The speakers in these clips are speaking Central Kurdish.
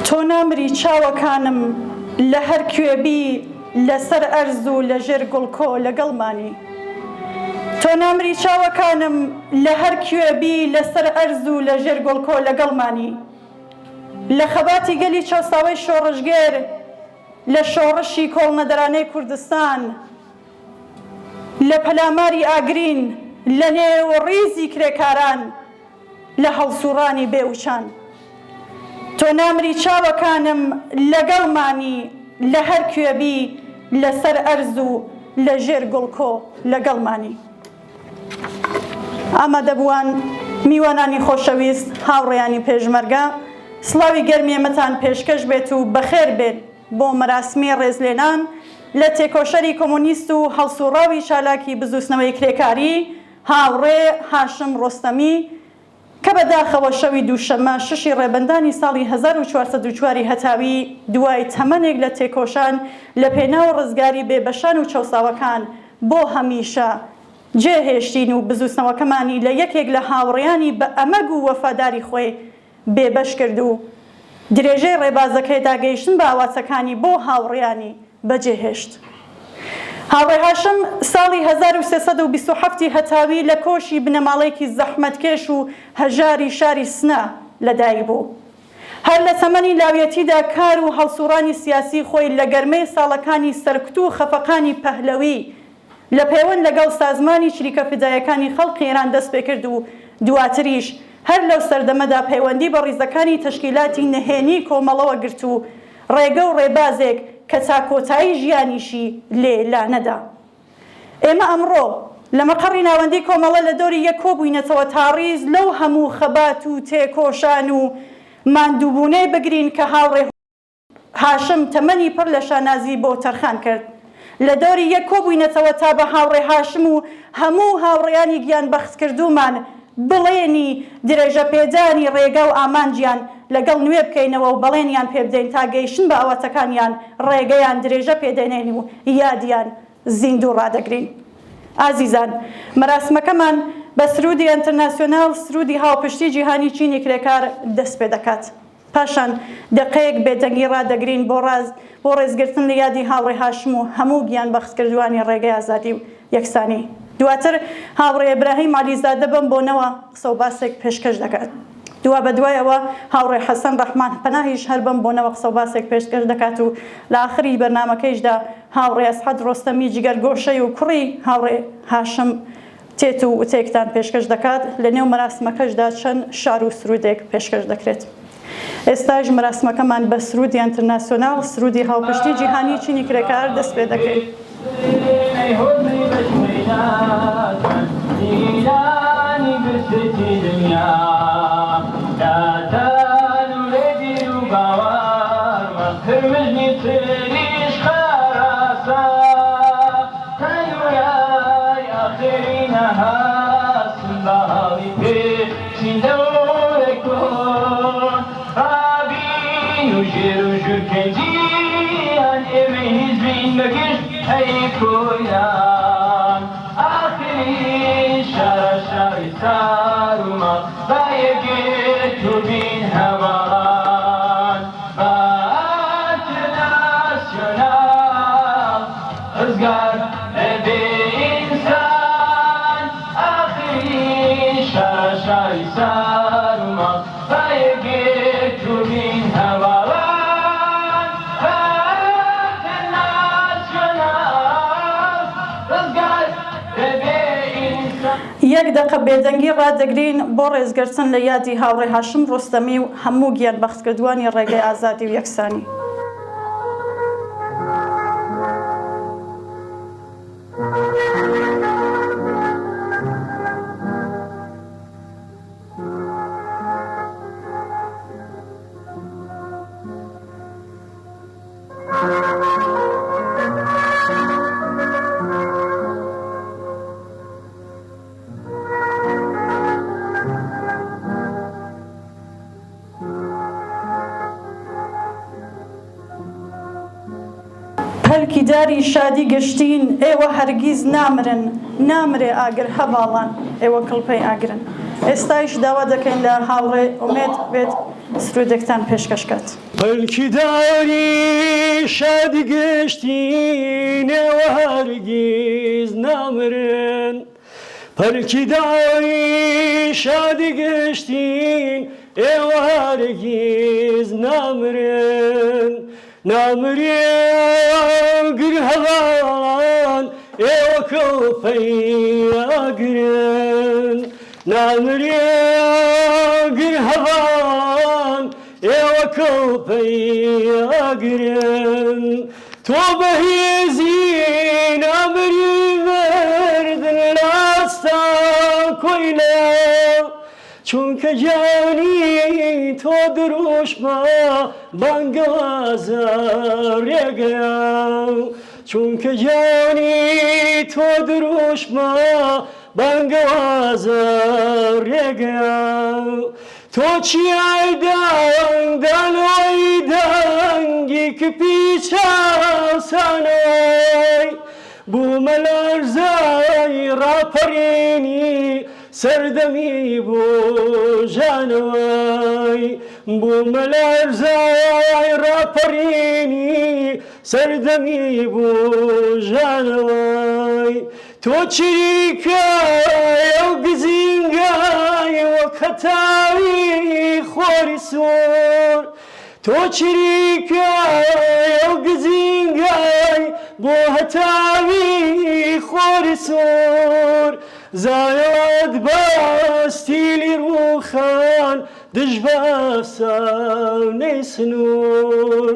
تۆ نامری چاوەکانم لە هەر کوێبی لەسەر ئەرز و لەژێر گوڵکۆ لەگەڵمانی. تۆ نامری چاوەکانم لە هەر کوێبی لەسەر ئەرز و لەژێر گوڵکۆ لەگەڵمانی. لە خەباتی گەلی چەساوەی شۆڕژگێر لە شۆڕشی کۆڵنەدەرانەی کوردستان، لە پەلاماری ئاگرین لە نێو ڕیزی کرێکاران لە هەڵسوڕانی بێوچان. تۆ نامری چاوەکانم لەگەڵمانی لە هەر کوێبی لەسەر ئەرز و لەژێر گوڵکۆ لەگەڵمانی. ئامادەبووان میوانانی خۆشەویست، هاوڕێیانی پێشمەرگە، سڵاوی گەرمی ئێمەتان پێشکەش بێت و بەخێر بێت بۆ مەراسمی ڕێزلێنان لە تێکۆشەری کۆمۆنیست و هەڵسوڕاوی چالاکی بزوسنەوەی کرێکاری هاوڕێ هاشم ڕۆستەمی کە بەداخەوە شەوی دووشەممە 6 ڕێبەندانی ساڵی 1404 هەتاوی دوای تەمەنێک لە تێکۆشان لە پێناو ڕزگاری بێبەشان و چەوساوەکان بۆ هەمیشە جێهێشتین و بزوسنەوەکەمانی لە یەکێک لە هاوڕێیانی بە ئەمەگ و وەفاداری خۆی بێبەش کرد و درێژەی ڕێبازەکەی داگەیشتن بە ئاواتەکانی بۆ هاوڕێیانی بەجێهێشت. هاوڕێ هاشم ساڵی 1327 هەتاوی لە کۆشی بنەماڵەیەکی زەحمەتکێش و هەژاری شاری سنە لەدایک بوو. هەر لە تەمەنی لاویەتیدا کار و هەڵسوڕانی سیاسی خۆی لە گەرمەی ساڵەکانی سەرکوت و خەفەقانی پەهلەوی لە پەیوەند لەگەڵ سازمانی چریکە فیدایەکانی خەڵقی ئێران دەست پێ کرد و دواتریش هەر لەو سەردەمەدا پەیوەندی بە ڕیزەکانی تەشکیلاتی نهێنی کۆمەڵەوە گرت و ڕێگە و ڕێبازێک کە چاکۆتایی ژیانیشی لێلا نەدا. ئێمە ئەمڕۆ لە مەقەڕی ناوەندی کۆمەڵە لە دۆری یەک کۆبووینەتەوە تا ڕیز لەو هەموو خەبات و تێکۆشان و ماندووبوونەی بگرین کە هاوڕێ هاشم تەمەنی پڕ لە شانازی بۆ تەرخان کرد. لە دۆری یەک کۆبووینەتەوە تا بە هاوڕێ هاشم و هەموو هاوڕێیانی گیان بەخت کردومان بڵێنی درێژە پێدانی ڕێگە و ئامانجیان لەگەڵ نوێ بکەینەوە و بەڵێنیان پێ بدەین تا گەیشتن بە ئاواتەکانیان ڕێگەیان درێژە پێدەنێن و یادیان زیندوو ڕادەگرین. ئازیزان، مەراسمەکەمان بە سرودی ئینتەرناسیۆناڵ سرودی هاوپشتی جیهانی چینی کرێکار دەست پێ دەکات. پاشان دقەیەک بێدەنگی ڕادەگرین بۆ ڕێزگرتن لە یادی هاوڕێ هاشم و هەموو گیان بەختکردوانی ڕێگەی ئازادی و یەکسانی. دواتر هاوڕێ ئیبراهیم عەلیزادە بم بۆنەوە قسە و باسێک پێشکەش دەکات. دوا بە دوایەوە هاوڕێ حەسەن ڕەحمان پەناهیش هەر بم بۆنەوە قسە و باسێک پێشکەش دەکات و لە ئاخری بەرنامەکەیشدا هاوڕێ ئەسعەد ڕۆستەمی جگەرگۆشەی و کوڕی هاوڕێ هاشم تێت و وتەیەکتان پێشکەش دەکات. لە نێو مەراسمەکەشدا چەند شار و سرودێک پێشکەش دەکرێت. ئێستاش مەراسمەکەمان بە سرودی ئینتەرناسیۆناڵ سرودی هاوپشتی جیهانی چینی کرێکار دەست پێ دەکەین. یەک دەقە بێدەنگی ڕادەگرین بۆ ڕێزگرتن لە یادی هاوڕێ هاشم ڕۆستەمی و هەموو گیان بەختکردوانی ڕێگەی ئازادی و یەکسانی. پەلکی داری شادی گەشتین ئێوە هەرگیز نامرن، نامرێ ئاگر هەڤاڵان ئێوە کڵپەی ئاگرن. ئێستایش داوا دەکەین لە هاوڕێ ئومێد بێت سرودێکتان پێشکەشکات. پەلکیداری شادی گەشتین ئێوە هەرگیز نامرن، پەلکیداری شادی گەشتین ئێوە هەرگیز نامرن، نامرێن گر هەڵان ئێوە کەوپەیاگرن، نامرێن گر هەڵان ئێوە کەوپەیاگرن، تۆ بەهێزی نامری مردن لاستان کۆیلە، چونکە جانی تۆ دروشمە بانگەوازە ڕێگەیە، چونکە جانی تۆ دروشمە بانگەوازە ڕێگەیە، تۆ چیای دەنگدانەوەی دەنگی کپی چاسانەوەی، بوومە لەرزەی ڕاپەڕێنی سەردەمی بۆ ژانەوەی، بوومە لەرزەی ڕاپەڕێنی سەردەمی بۆ ژانەوەی، تۆ چریکای ئەو گزینگای وەک هەتاوی خۆری سۆر، تۆ چریکای ئەو گزینگای بۆ هەتاوی خۆری سۆر، زایەوەت بەستیلی ڕووخان دژ بە ئەفسانەی سنوور،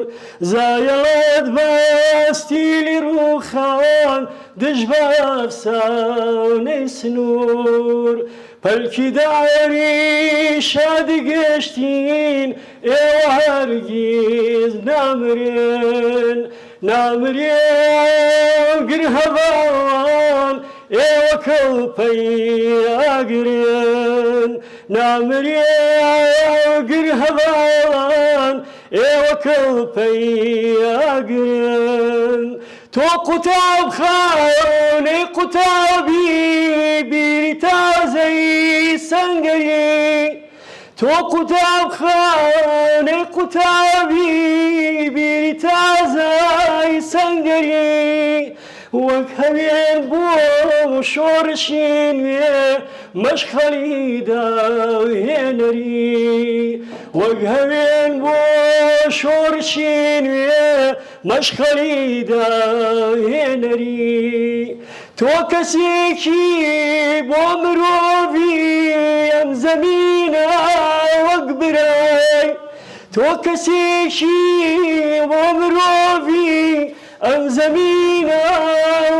زایەوەت بەستیلی ڕووخان دژ بە ئەفسانەی سنوور، پەلکیداری شادی گەشتین ئێوە هەرگیز نامرن، نامرێن گر هەڵان ئێوە کەوپەیاگرن، نامرێن گر هەڵان ئێوە کەوپەیاگرن، تۆ قوتابخانەی قوتابی بیری تازەی سەنگەری، تۆ قوتابخانەی قوتابی بیری تازەی سەنگەری، وەک هەوێن بۆ شۆڕشی نوێ مەشخەلی داهێنەری، وەک هەوێن بۆ شۆڕشی نوێ مەشخەلی داهێنەری، تۆ کەسێکی بۆ مرۆڤی ئەم زەمینە وەک برای، تۆ کەسێکی بۆ مرۆڤی ئەم زەمینە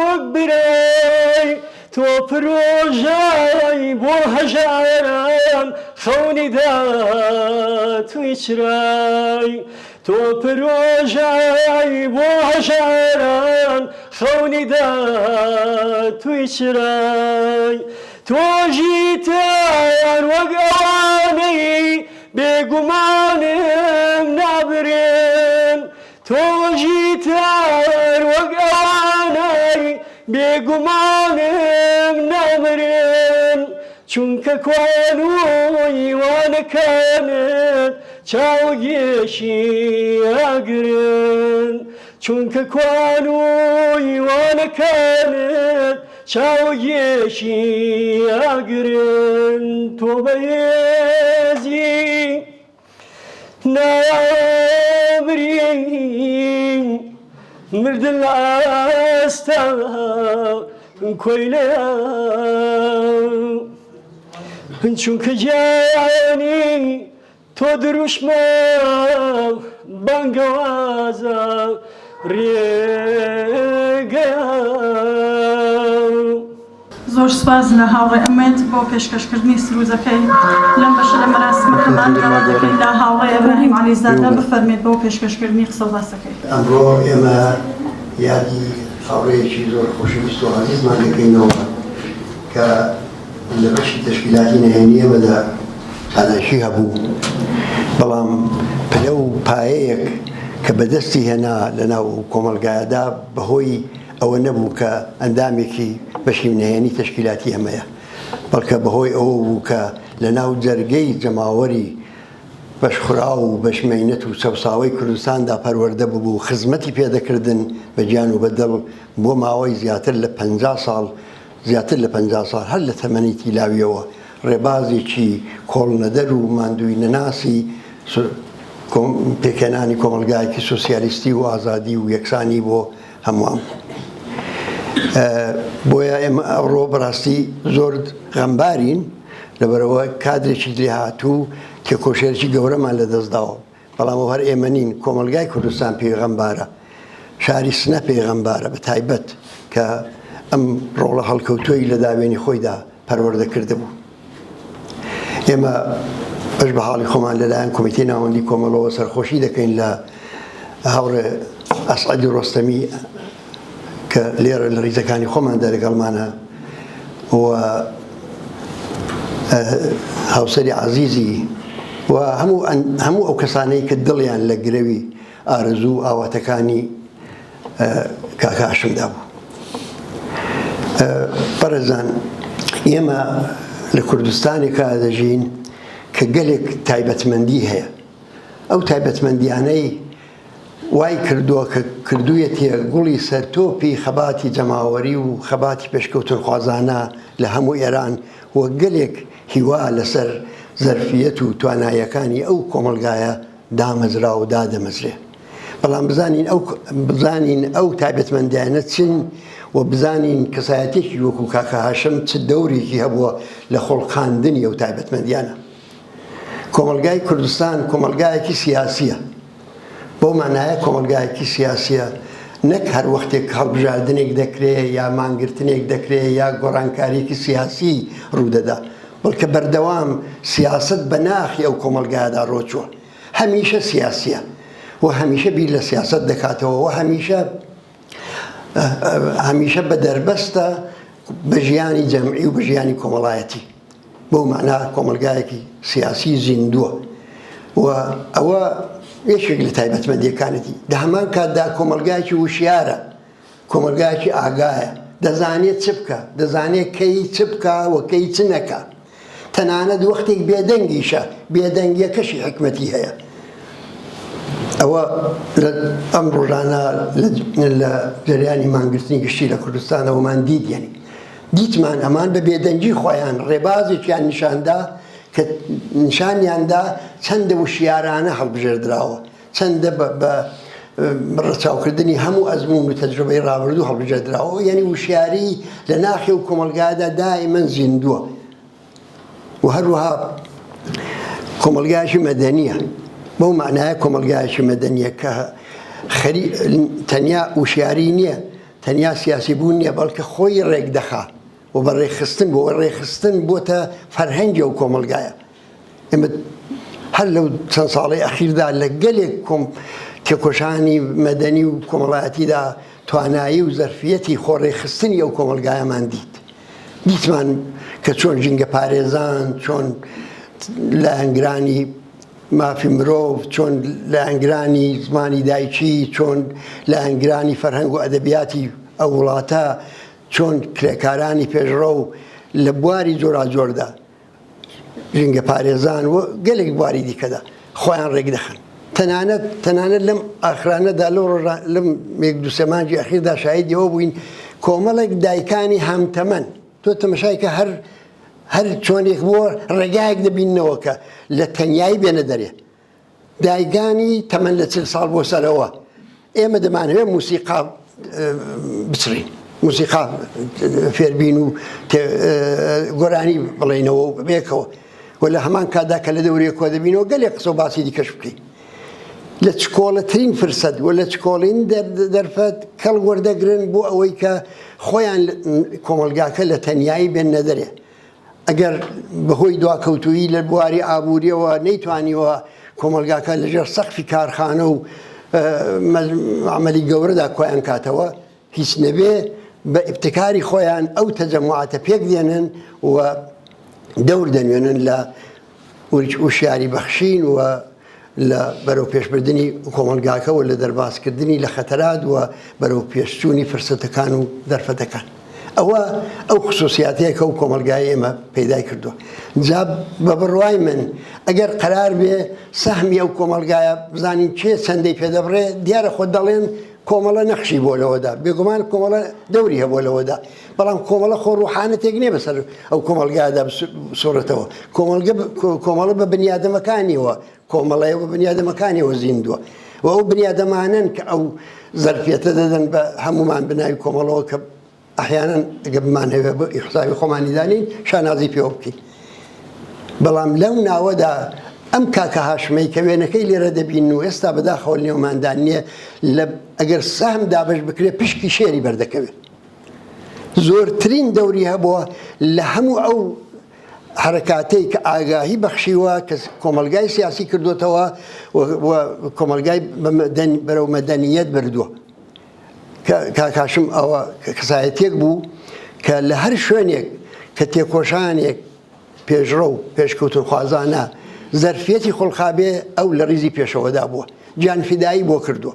وەک برای، تۆ پرۆژەی بۆ هەژاران خەونی داتووی چرای، تۆ پرۆژەی بۆ هەژاران خەونی داتووی چرای، تۆژی تار وەک ئەوانەی بێگومانم نابرێن، تۆژی تار وەک ئەوانەی بێگومانم نامرێن، چونکە کوانووی وانەکانت چاوگێشی ئاگرن، چونکە کوانووی وانەکانت چاوگێشی ئاگرن، تۆ بەهێزی نامرین مردن لە ئاستا کۆیلەیە، چونکە جانی تۆ دروشمە بانگەوازە ڕێگەیە. زۆر سوپاس لە هاوڕێ ئەمێت بۆ پێشکەشکردنی سروودەکەی لەم بەشە لە مەراسمەکەمان داوا دەکەین لە هاوڕێ ئەبراهیم عەلیزادە بفەرمێت بۆ پێشکەشکردنی قسە و باسەکەی. ئەمڕۆ ئێمە یادی هاوڕێیەکی زۆر خۆشەویست و عەزیزمان دەکەینەوە کە لە بەشی تەشکیلاتی نهێنی ئێمەدا هەناشی هەبوو، بەڵام پلە و پایەیەک کە بەدەستی هێنا لەناو کۆمەلگایەدا بەهۆی ئەوە نەبوو کە ئەندامێکی بەشی نهێنی تەشکیلاتی ئەمەیە، بەڵکە بەهۆی ئەوە بوو کە لەناو جەرگەی جەماوەری بەشخورا و بەشمەینەت و سەوساوی کوردستاندا پەروەردە بوو خزمەتی پێدەکردن بە گیان و بەدڵ بۆ ماوەی زیاتر لە 50 ساڵ زیاتر لە 50 ساڵ هەر لە تەمەنی تیلاویەوە ڕێبازێکی کۆڵنەدەر و ماندووی نەناسی پێکێنانی کۆمەلگایەکی سۆسیالیستی و ئازادی و یەکسانی بۆ هەمووان. بۆیە ئێمە ئەوڕۆ بەڕاستی زۆر غەمبارین لەبەرەوە کادرێکی لێ هاتوو تێکۆشێرکی گەورەمان لەدەستداوە، بەڵام هەر ئێمە نین. کۆمەلگای کوردستان پێغەمبارە، شاری سنە پێغەمبارە بە تایبەت کە ئەم ڕۆڵە هەڵکەوتۆی لە داوێنی خۆیدا پەروەردە کرده بوو. ئێمە بەش بە حاڵی خۆمان لەلایەن کۆمیتەی ناوەندی کۆمەڵەوە سەرخۆشی دەکەین لە هاوڕێ ئەسعەدی ڕۆستەمی کە لێرە لە ڕیزەکانی خۆماندا لەگەڵمانە و هاوسەری عەزیزی و هەموو ئەو کەسانەی کە دڵیان لە گرەوی ئارەزوو ئاواتەکانی کاکە هاشمدا بوو. بەڕێزان، ئێمە لە کوردستانێکا دەژین کە گەلێک تایبەتمەندی هەیە. ئەو تایبەتمەندیانەی وای کردووە کە کردوویەتە گوڵی سەرتۆپی خەباتی جەماوەری و خەباتی پێشکەوتن خوازانە لە هەموو ئێران وە گەلێک هیوا لەسەر زەرفیەت و توانایەکانی ئەو کۆمەلگایە دامەزرا و دادەمەزرێ. بەڵام بزانین ئەو تایبەتمەندیانە چین و بزانین کەسایەتێکی وەکو کاکە هاشم چ دەورێکی هەبووە لە خۆڵخاندنی ئەو تایبەتمەندیانە. کۆمەلگای کوردستان کۆمەلگایەکی سیاسیە. بۆ مانایە کۆمەلگایەکی سیاسیە، نەک هەر وەختێک هەڵبژاردنێک دەکرێت یا مانگرتنێک دەکرێت یا گۆڕانکاریەکی سیاسی ڕوودەدا، بەڵکە بەردەوام سیاست بە ناخی ئەو کۆمەلگایەدا ڕۆچووە. هەمیشە سیاسیە و هەمیشە بیر لە سیاست دەکاتەوە و هەمیشە بە دەربەستە بە ژیانی جەمعی و بە ژیانی کۆمەڵایەتی. بۆ مانا کۆمەلگایەکی سیاسی زیندووە و ئەوە یەکێک لە تایبەتمەندیەکانەتی. لە هەمان کاتدا کۆمەلگایەکی وشیارە، کۆمەلگایەکی ئاگایە، دەزانێت چ بکە، دەزانێت کەی چ بکە و کەی چ نەکە. تەنانەت وەختێک بێدەنگیشە، بێدەنگیەکەشی حکمەتی هەیە. ئەوە ئەم ڕۆژانە لە جریانی مانگرتنی گشتی لە کوردستانەوەمان دیتمان ئەمان بە بێدەنگی خۆیان ڕێبازێکیان نیشاندا کە نیشانیاندا چەندە وشیارانە هەڵبژێردراوە، چەندە بە ڕەچاوکردنی هەموو ئەزمون و تەجربەی ڕابردوو هەڵبژێردراوە. یعنی وشیاری لە ناخی و کۆمەلگادا دائیمەن زیندووە. و هەروەها کۆمەلگایەکی مەدەنیە. بەو معنایە کۆمەلگایەکی مەدەنیە کە تەنیا وشیاری نییە، تەنیا سیاسی بوون نییە، بەڵکە خۆی ڕێک دەخا و بە ڕێخستن بۆ ڕێخستن بۆتە فەرهەنگی ئەو کۆمەلگایە. ئێمە هەر لەو چەند ساڵی ئەخیردا لە گەلێک تێکۆشانی مەدەنی و کۆمەڵایەتیدا توانایی و زەرفیەتی خۆڕێخستنی ئەو کۆمەلگایەمان دیتمان کە چۆن ژینگە پارێزان، چۆن لە ئەنگرانی مافی مرۆڤ، چۆن لە ئەنگرانی زمانی دایکی، چۆن لە ئەنگرانی فەرهەنگ و ئەدەبیاتی ئەو وڵاتە، چۆن کرێکارانی پێشڕۆ و لە بواری جۆراجۆردا ژینگە پارێزان و گەلێک بواری دیکەدا خۆیان ڕێک دەخن. تەنانەت لەم ئاخرانەدا لەم یەک دوو سێ مانگی ئەخیردا شاهیدی ئەوە بووین کۆمەڵێک دایکانی هەمتەمەن تۆ تەماشای کە هەر چۆنێک بۆ ڕێگایەک دەبینەوە کە لە تەنیایی بێنە دەرێ. دایکانی تەمەن لە 40 ساڵ بۆ سەرەوە ئێمە دەمانەوێت موسیقا بچڕین، موسیقا فێربین و گۆرانی بڵێنەوە بێکەوە و لە هەمان کاتدا کە لە دەورێک کۆ دەبینەوە گەلێک قسە و باسی دیکەش بکەین. لە چکۆڵەترین فرسەت و لە چکۆڵین دەرفەت کەڵ وەردەگرن بۆ ئەوەی کە خۆیان کۆمەلگاکە لە تەنیایی بێنە دەرێ. ئەگەر بەهۆی دواکەوتویی لە بواری ئابووریەوە نەیتوانیەوە کۆمەلگاکە لەژێر سەقفی کارخانە و عملی گەورەدا کۆیان کاتەوە، هیچ نەبێ بە ئیبتکاری خۆیان ئەو تەجەموعاتە پێک دێنن و دەور دەنوێنن لە وشیاری بەخشین و لە بەرەو پێشبردننی کۆمەلگاکە و لە دەرباسکردنی لە خەتەرات و بەرەو پێشچوونی فرسەتەکان و دەرفەتەکان. ئەو خصوصیاتەیە کە ئەو کۆمەلگای ئێمە پەیدا کردووە. جا بە بڕوای من ئەگەر قەرار بێ سەهمی ئەو کۆمەلگایە بزانین کێ چەندەی پێدەبڕێ، دیارە خۆ دەڵێن کۆمەڵە نەخشی بۆ لەوەدا، بێگومان کۆمەڵە دەوری هەبووە لەوەدا، بەڵام کۆمەڵە خۆ ڕوحانەتێک نییە بەسەر ئەو کۆمەلگادا بسوڕێتەوە. کۆمەڵە بە بنیادەمەکانیەوە، کۆمەڵەیە بە بنیادەمەکانیەوە زیندووە و ئەو بنیادەمانن کە ئەو زەرفیەتە دەدەن بە هەمومان بناوی کۆمەڵەوە کە ئەحیانەن ئەگە بمان هەوێ بە حسابی خۆمانی دانین شانازی پێوە بکەین. بەڵام لەو ناوەدا ئەم کاکە هاشمەی کە وێنەکەی لێرە دەبین و ئێستا بەداخەوە نێوماندان نییە، ئەگەر سەهم دابش بکرێت پشکی شێری بەردەکەوێت. زۆرترین دەوری هەبووە لە هەموو ئەو حرکاتەی کە ئاگاهی بەخشیوە کە کۆمەلگای سیاسی کردوتەوە و کۆمەلگای بەرەو مەدەنیەت بردووە. کاکاشم ئەوە کەسایەتێک بوو کە لە هەر شوێنێک کە تێکۆشانێک پێشڕە و پێشکەوتن خوازانە زەرفیەتی خۆڵخابێ ئەو لە ڕیزی پێشەوەدا بووە، گیانفیدایی بۆ کردووە.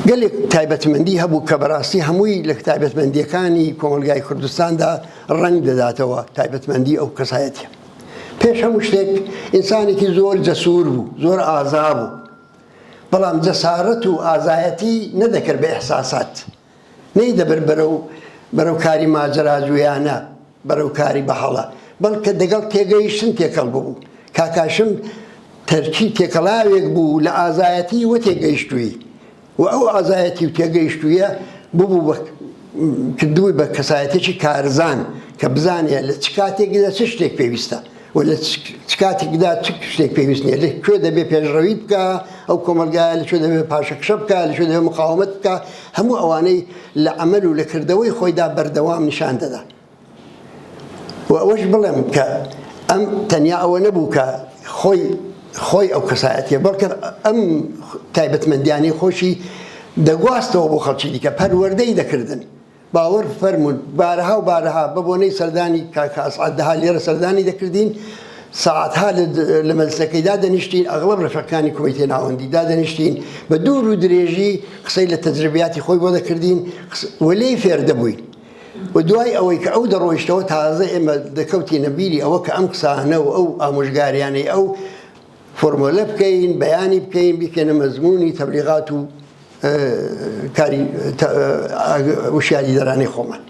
گەلێک تایبەتمەندی هەبوو کە بەڕاستی هەمووی لە تایبەتمەندیەکانی کۆمەلگای کوردستاندا ڕەنگ دەداتەوە تایبەتمەندی ئەو کەسایەتیە. پێش هەموو شتێک ئینسانێکی زۆر جەسوور بوو، زۆر ئازا بوو، بەڵام جەسارەت و ئازایەتی نەدەکرد بە ئێحساسات، نەیدەبر بەرەو کاری ماجەراجویانە، بەرەو کاری بەهەڵە، بەڵکە دەگەڵ تێگەیشتن تێکەڵ بوو. کاکاشم تەرکی تێکەڵاوێک بوو لە ئازایەتی وە تێگەیشتووی و ئەو ئازایەتی و تێگەیشتوویە ببوو کردووی بە کەسایەتێکی کارزان کە بزانێ لە چ کاتێکدا چ شتێک پێویستە و لە چ کاتێکدا چ شتێک پێویست نییە، لەکوێ دەبێ پێشڕەوی بکە ئەو کۆمەلگایە، لەکوێ دەبێ پاشەکشە بکە، لەکوێ دەبێ مقاومەت بکە، هەموو ئەوانەی لە عەمەل و لە کردەوەی خۆیدا بەردەوام نیشان دەدا. و ئەوەش بڵێم کە ئەم تەنیا ئەوە نەبوو کە خۆی ئەو کەسایەتیە، بەڵکە ئەم تایبەتمەندیانەی خۆشی دەگواستەوە بۆ خەڵکی دیکە، پەروەردەی دەکردن. باوەڕ فەرمون بارەها و بارەها بە بۆنەی سەردانی کاکە ئەسعەدەها لێرە سەردانی دەکردین، ساعتها لە مەجلسەکەیدا دەنیشتین، ئەغڵب ڕەفەقەکانی کۆمیتەی ناوەندیدا دەنیشتین، بە دوور و درێژی قسەی لە تەجربیاتی خۆی بۆ دەکردین و لێی فێر دەبووین. و دوای ئەوەی کە ئەو دەڕۆیشتەوە تازە ئێمە دەکەوتینە بیری ئەوە کە ئەم قسانە و ئەو ئامۆژگاریانەی ئەو فۆرمۆلە بکەین، بەیانی بکەین، بیکەنە مەزموونی تەبلیغات و کاری وشیاری دەرانی خۆمان.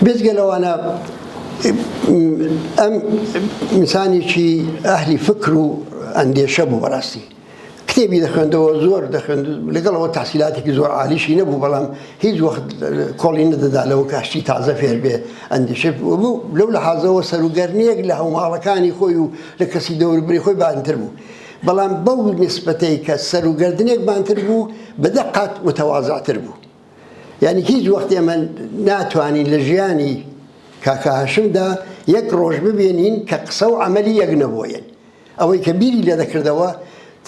بێجگە لەوانە ئەم ئینسانێکی ئەهلی فکر و ئەندێشە بوو بەڕاستی. کتێبی دەخوێندەوە، زۆر دەخوێند، لەگەڵەوە تەحسیلاتێکی زۆر عالیشی نەبوو، بەڵام هیچ وەخت کۆڵی نەدەدا لەوە کاشتی تازە فێر بێ ئەندێشە بوو. لەو لەحاظەوە سەروگەرنیەک لە هەوماڵەکانی خۆی و لە کەسی دەوروبەری خۆی بانتر بوو، بەڵام بەو نسبەتەی کە سەروگەردنێک بانتر بوو بەدەقات متەوازەعتر بوو. یعنی هیچ وەخت ئێمە ناتوانین لە ژیانی کاکە هاشمدا یەک ڕۆژ ببینین کە قسە و عەمەلی یەک نەبووە. ئەوەی کە بیری لێ دەکردەوە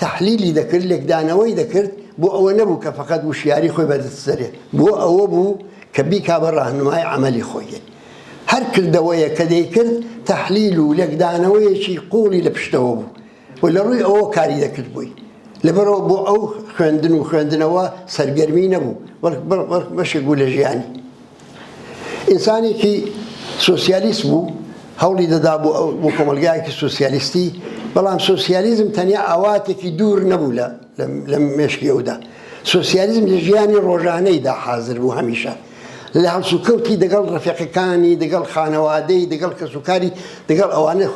تحلیلی دەکرد، لێکدانەوەی دەکرد، بۆ ئەوە نەبوو کە فقط وشیاری خۆی بەدەستسەرێ، بۆ ئەوە بوو کە بیکا بە ڕاهنمای عەمەلی خۆی. هەر کردەوەیە کە دەیکرد تحلیل و لێکدانەوەیەکی قوڵی لە پشتەوە بوو و لە ڕووی ئەوە کاری دەکرد بووی. لەبەرەوە بۆ ئەو خوێندن و خوێندنەوە سەرگەرمی نەبوو، بەشێک بوو لە ژیانی. ئینسانێکی سۆسیالیست بوو، هەوڵی دەدا بۆ کۆمەلگایەکی سۆسیالیستی، بەڵام سۆسیالیزم تەنیا ئاواتێکی دوور نەبوو لە مێشکی ئەودا. سۆسیالیزم لە ژیانی ڕۆژانەیدا حازر بوو هەمیشە، لە هەڵسوکەوتی دەگەڵ ڕەفیقەکانی، دەگەڵ خانەوادەی، دەگەڵ کەسوکاری، دەگەڵ ئەوانە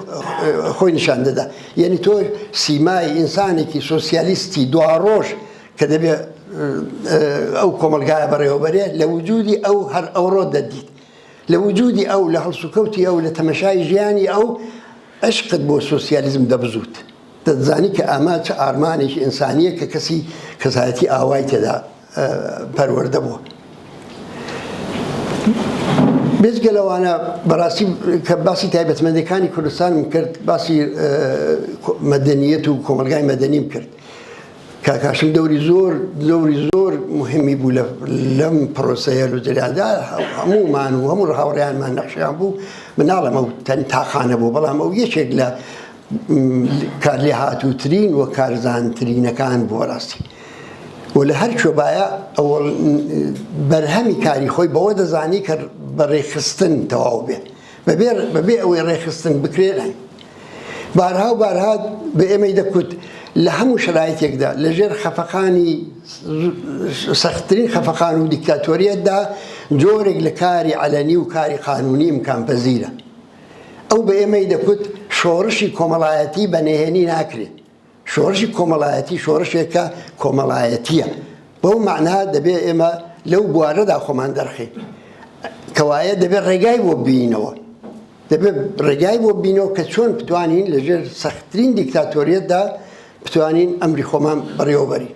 خۆی نیشان دەدا. یعنی تۆ سیمای ئینسانێکی سۆسیالیستی دواڕۆژ کە دەبێت ئەو کۆمەلگایە بەڕێوەبەرێ لە وجودی ئەو هەر ئەوڕۆ دەدیت، لە وجودی ئەو لە هەڵسوکەوتی ئەو لە تەمەشای ژیانی ئەو عشقت بۆ سۆسیالیزم دەبزوت. دەتزانی کە ئەمە چه ئارمانێکی ئینسانیە کە کەسی کەسایەتی ئاوای تێدا پەروەردە بووە. بێجگە لەوانە بەڕاستی کە باسی تایبەتمەندەکانی کوردستانم کرد، باسی مەدەنیەت و کۆمەلگای مەدەنیم کرد. کاکاشم دەوری زۆر مهمی بوو لەم پرۆسەیە لە جریاندا، هەموومان و هەموو هاوڕێیانمان نەخشیان بوو. مناڵم ئەو تاخانە بوو، بەڵام ئەو یەکێک لە کار لێ هاتووترین و کارزانترینەکان بوو ڕاستی. و لە هەر کوێبایە ئەوڵ بەرهەمی کاری خۆی بەوە دەزانی کە بە ڕێخستن تەواو بێ بەبێ ئەوەی ڕێخستن بکرێنای بارها و بارها بە ئێمەی دەکوت لە هەموو شرایطێکدا لەژێر خەفەقانی سەختترین خەفەقان و دیکتاتۆریەتدا جۆرێک لە کاری عەلەنی و کاری قانونی ئیمکانپەزیرە ئەو بە ئێمەی دەکوت شۆڕشی کۆمەڵایەتی بەنهێنی ناکرێت شۆڕشی کۆمەڵایەتی شۆڕشێکە کۆمەڵایەتیە بەو معنها دەبێت ئێمە لەو بوارەدا خۆمان دەرخین کەوایە دەبێت ڕێگای بۆ بینەوە دەبێت ڕێگای بۆ بینەوە کە چۆن بتوانین لەژێر سەختترین دیکتاتۆریەتدا بتوانین ئەمری خۆمان بەڕێوەبەری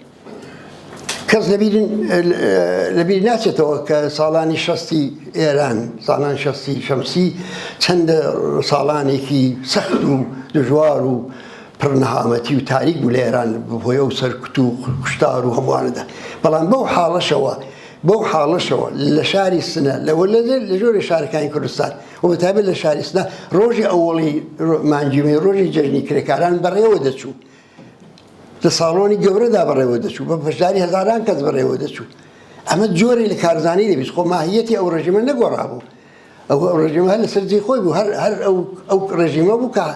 کەس لەبیر ناچێتەوە کە ساڵانی شەستی ئێران ساڵان شەستی شەمسی چەندە ساڵانێکی سەخت و دژوار و پڕنەهامەتی و تاریک بوو لە ئێران بەهۆیە و سەرکوت و کوشتار و هەمووانەدا بەڵام بەو حاڵەشەوە لە شاری سنە لە ژۆرە شارەکانی کوردستان و بەتایبەت لە شاری سنە ڕۆژی ئەوڵی مانگیمەی ڕۆژی جەژنی کرێکاران بەڕێوە دەچوو لە ساڵۆنی گەورەدا بەڕێوە دەچوو بە بەشداری هەزاران کەس بەڕێوە دەچوو ئەمە جۆرێک لە کارزانی دەبیست خۆ ماهیەتی ئەو ڕژیمە نەگۆڕابوو ئەو ڕژیمە هەر لەسەر جێی خۆی بوو هەر ئەو ڕژیمە بوو کە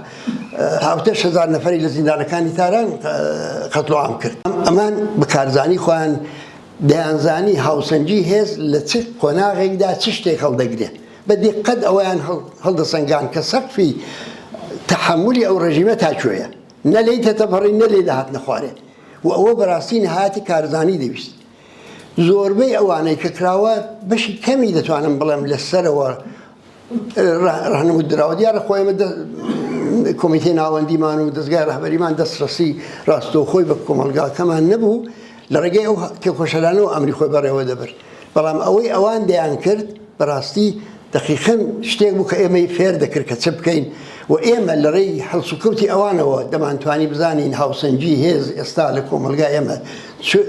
هاوتە 1000 نەفەری لە زیندانەکانی تاران قەتڵ عام کرد ئەمان بە کارزانی خۆیان دەیانزانی هاوسەنگی هێز لە چ قۆناغێکدا چ شتێک هەڵدەگرێت بە دیقەت ئەویان هەڵدەسەنگان کە سەقفی تەحملی ئەو ڕژیمە تاکوێیە نە لێی تەتەبڕی نە لێ داهات نەخوارێ و ئەوە بەڕاستی نەهاتی کارزانی دەویست زۆربەی ئەوانەی کە کراوە بەشی کەمی دەتوانم بڵێم لەسەرەوە ڕەهنموود دراوە دیارە خۆیمە کۆمیتەی ناوەندیمان و دەستگای ڕەهبەریمان دەستڕەسی ڕاستەوخۆی بە کۆمەلگاکەمان نەبوو لە ڕێگەی ئەو تێکۆشەلانەوە ئەمری خۆی بەڕێوە دەبر بەڵام ئەوەی ئەوان دەیان کرد بەڕاستی دقیقەن شتێک بوو کە ئێمەی فێر دەکرد کە چ بکەین و ئێمە لە ڕێی هەڵسوکەوتی ئەوانەوە دەمانتوانی بزانین هاوسەنگی هێز ئێستا لە کۆمەلگای ئێمە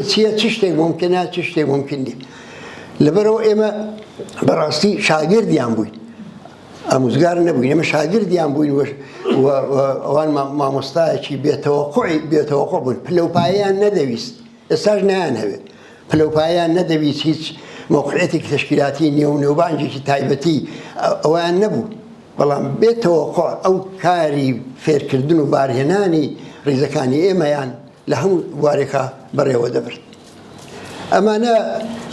چییە چ شتێک ممکنە چ شتێک ممکن نیە لەبەرەوە ئێمە بەڕاستی شاگردیان بووین ئامۆزگار نەبووین ئێمە شاگردیان بووین ئەوان مامۆستایەکی بێتەوەقع بوون پلەپاییان نەدەویست ئێستاش نیان هەوێت پلەپاییان نەدەویست هیچ موقعێتێکی تشکیلاتی نێو نێوبانجێکی تایبەتی ئەویان نەبوو بەڵام بێتەوەقع ئەو کاری فێرکردن و بارهێنانی ڕیزەکانی ئێمەیان لە هەموو بوارێکە بەڕێوە دەبرد ئەمانە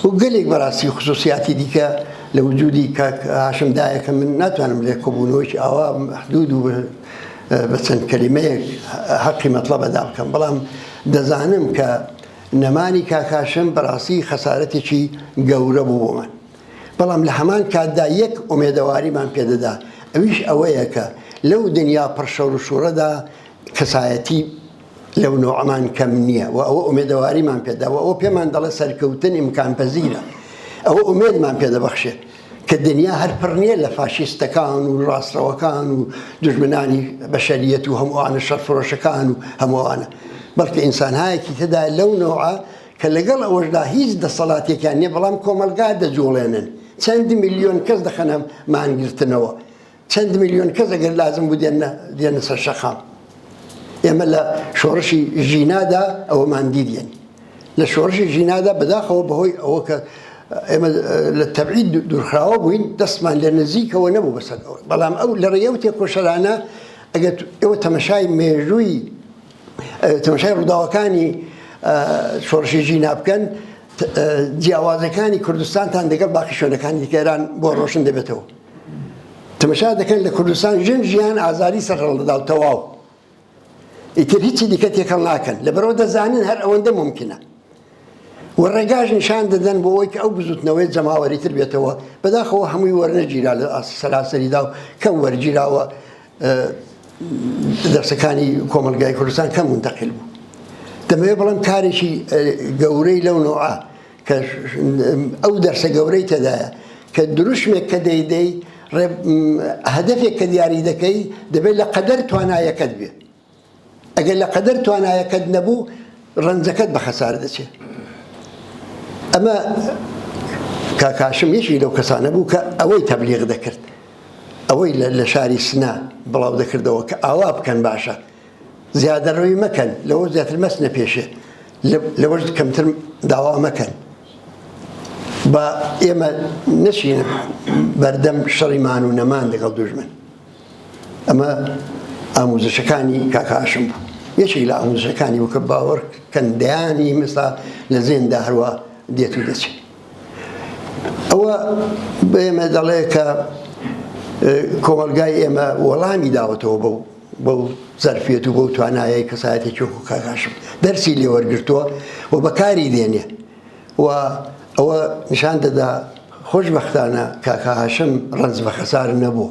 و گەلێک بەڕاستی خصوصیاتی دیکە لە وجودی کاک هاشمدایە کە من ناتوانم لێ کۆبوونەوەی ئاوا محدود و بە چەند کەلیمەیەک حەقی مەطلب ئەدا بکەم بەڵام دەزانم کە نەمانی کاک هاشم بەڕاستی خەسارەتێکی گەورە بوو بۆمان بەڵام لە هەمان کاتدا یەک ئومێدەواریمان پێدەدا ئەویش ئەوەیە کە لەو دنیا پڕشەور و شوڕەدا کەسایەتی لەو نوعمان کەم نییە و ئەوە ئومێدەواریمان پێدا و ئەوە پێمان دەڵێ سەرکەوتن ئیمکانپەزیرە ئەوە ئومێدمان پێدەبەخشێت کە دنیا هەر پڕ نییە لە فاشیستەکان و ڕاستەوەکان و دوژمنانی بەشەریەت و هەمووانە شەرفرۆشەکان و هەمووانە بەڵکە ئینسانهایەکی تێدا لەو نوعە کە لەگەڵ ئەوەشدا هیچ دەسەڵاتێکیان نییە بەڵام کۆمەلگا دەجوڵێنن چەند میلیۆن کەس دەخەنە مانگرتنەوە چەند میلیۆن کەس ئەگەر لازم بوو دێنە سەر شەقام ئێمە لە شۆڕشی ژینادا ئەوەمان دیدێن لە شۆڕشی ژینادا بەداخەوە بەهۆی ئەوە کە ئێمە لە تەبعید دوورخراوە بووین دەستمان لە نزیکەوە نەبوو بەسەر ئەوە بەڵام ئەو لە ڕێیە و تێکۆشەرانە ئەگەر ئێوە تەمەشای مێژووی تەمەشای ڕووداوەکانی شۆڕشی ژینا بکەن جیاوازەکانی کوردستانتان دەگەڵ باقی شوێنەکانی دیکەران بۆ ڕۆشن دەبێتەوە تەمەشا دەکەن لە کوردستان ژیان ئازاری سەرهەڵدەدا و تەواو ئیتر هیچی دیکە تێکەڵ ناکەن لەبەرەوە دەزانن هەر ئەوەندە ممکنە و ڕێگاژ نیشان دەدەن بۆ ئەوەی کە ئەو بزوتنەوەی جەماوەریتر بێتەوە بەداخەوە هەمووی وەرنەگیرا لە سەراسەریدا و کەم وەرگیراوە دەرسەکانی کۆمەلگای کوردستان کەم منتەقل بوو دەمەوێت بەڵام کارێکی گەورەی لەو نوعە کە ئەو دەرسە گەورەی تێدایە کە دروشمێک کە دەیدەی هەدەفێک کە دیاری دەکەی دەبێت لە قەدەر توانایەکەت بێ ئەگەر لە قەدەر توانایەکەت نەبوو ڕەنجەکەت بە خەسار دەچێت ئەمە کاک هاشم یەکی لەو کەسانە بوو کە ئەوەی تەبلیغ دەکرد ئەوەی لە شاری سنا بڵاو دەکردەوە کە ئاوا بکەن باشە زیادەڕەوی مەکەن لەوە زیاتر مەس نەپێشێ لەوەش کەمتر داوا مەکەن بە ئێمە نەچینە بەردەم شەڕیمان و نەمان لەگەڵ دوژمن. ئەمە ئاموزشەکانی کاک هاشم بوو، یەکێک لە ئاموزشەکانی وەکە باوەڕکەن دەیانی مسا لە زێندا هەروە دێت و دەچێت. ئەوە بە ئێمە دەڵێ کە کۆمەلگای ئێمە وەڵامی داوەتەوە بەو زەرفێت و بەو توانایەی کەسایەتێکی وەکو کاک هاشم دەرسی لێ وەرگرتووە و بەکاری دێنێ و ئەوە نیشان دەدا خۆشبەختانە کاک هاشم ڕەنج بە خەسار نەبوو.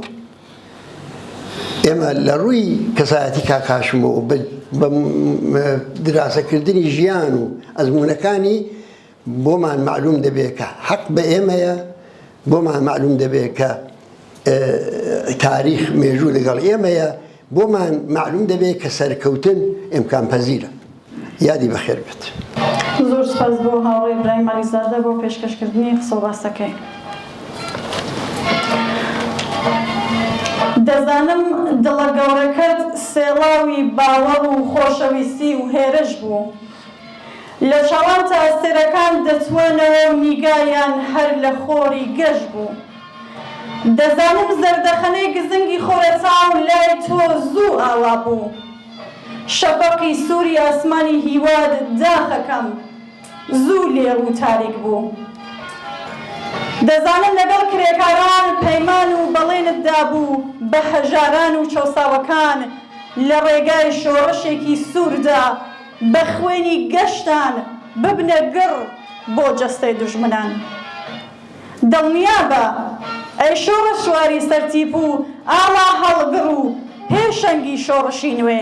ئێمە لە ڕووی کەسایەتی کاک هاشم و بە دراسەکردنی ژیان و ئەزمونەکانی بۆمان معلوم دەبێت کە حەق بە ئێمەیە، بۆمان معلوم دەبێت کە تاریخ مێژوو لەگەڵ ئێمەیە، بۆمان معلوم دەبێت کە سەرکەوتن ئیمکان پەزیرە. یادی بەخێر بێت. زۆر سپاس بۆ هاوڕێی ئیبراهیم عەلیزادە بۆ پێشکەشکردنی قسە و باسەکەی. دەزانم دڵە گەورەکەت سێڵاوی باوەڕ و خۆشەویستی و هێرش بوو. لە چاوان تا ئەستێرەکان دەچوێنەوە و نیگایان هەر لە خۆری گەشت بوو. دەزانم زەردەخەنەی گزنگی خۆرەچاو لای تۆ زوو ئاوا بوو. شەفەقی سووری ئاسمانی هیواد داخەکەم زوو لێر و تاریک بوو. دەزانم لەگەڵ کرێکاران پەیمان و بەڵێنتدا بوو بە هەژاران و چەوساوەکان لە ڕێگای شۆڕشێکی سووردا بە خوێنی گەشتان ببنە گڕ بۆ جەستەی دوژمنان. دڵنیابە ئەی شۆڕە سواری سەرتیپ و ئاڵا هەڵگر و پێشەنگی شۆڕشی نوێ،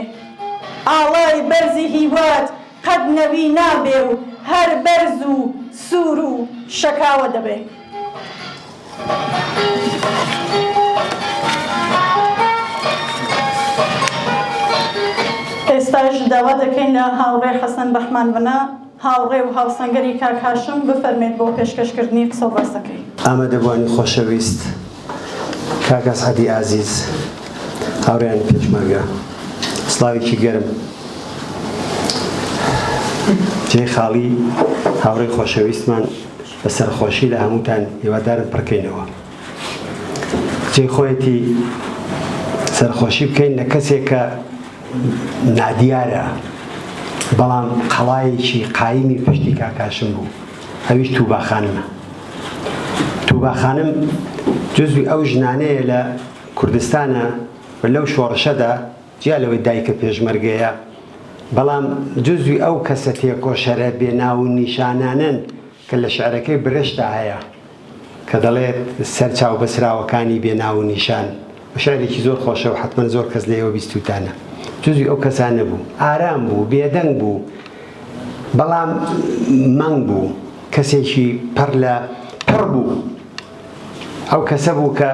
ئاڵای بەرزی هیواد قەت نەوی نابێ و هەر بەرز و سوور و شەکاوە دەبێ. ئێستاش داوا دەکەین لە هاوڕێ حەسەن بەحمان بنا، هاوڕێ و هاوسەنگەری کاک هاشم بفەرمێت بۆ پێشکەشکردنی قسە و باسەکەی. ئامادەبوانی خۆشەویست، کاک ئەسعەدی ئازیز، هاوڕێیانی پێشمەرگە، سڵاوێکی گەرم، جێی خاڵی هاوڕێی خۆشەویستمان بە سەرخۆشی لە هەمووتان هیوادارم پڕکەینەوە. جێی خۆیەتی سەرخۆشی بکەین لە کەسێک کە نادیارە بەڵام قەڵایەکی قایمی پشتی کاک هاشم بوو، ئەویش تووباخانمە. تووباخانم جزوی ئەو ژنانەیە لە کوردستانە و لەو شۆڕشەدا جیا لەوەی دایکە پێشمەرگەیە، بەڵام جزوی ئەو کەسە تێکۆشەرە بێناو و نیشانانن کە لە شعرەکەی برشتا هەیە کە دەڵێت سەرچاو بەسراوەکانی بێناو و نیشان. شعرێکی زۆر خۆشە و حتمما زۆر کەس لێەوە بیستوتانە. جزوی ئەو کەسانە بوو، ئارام بوو، بێدەنگ بوو، بەڵام مەنگ بوو، کەسێکی پڕ بوو. ئەو کەسە بوو کە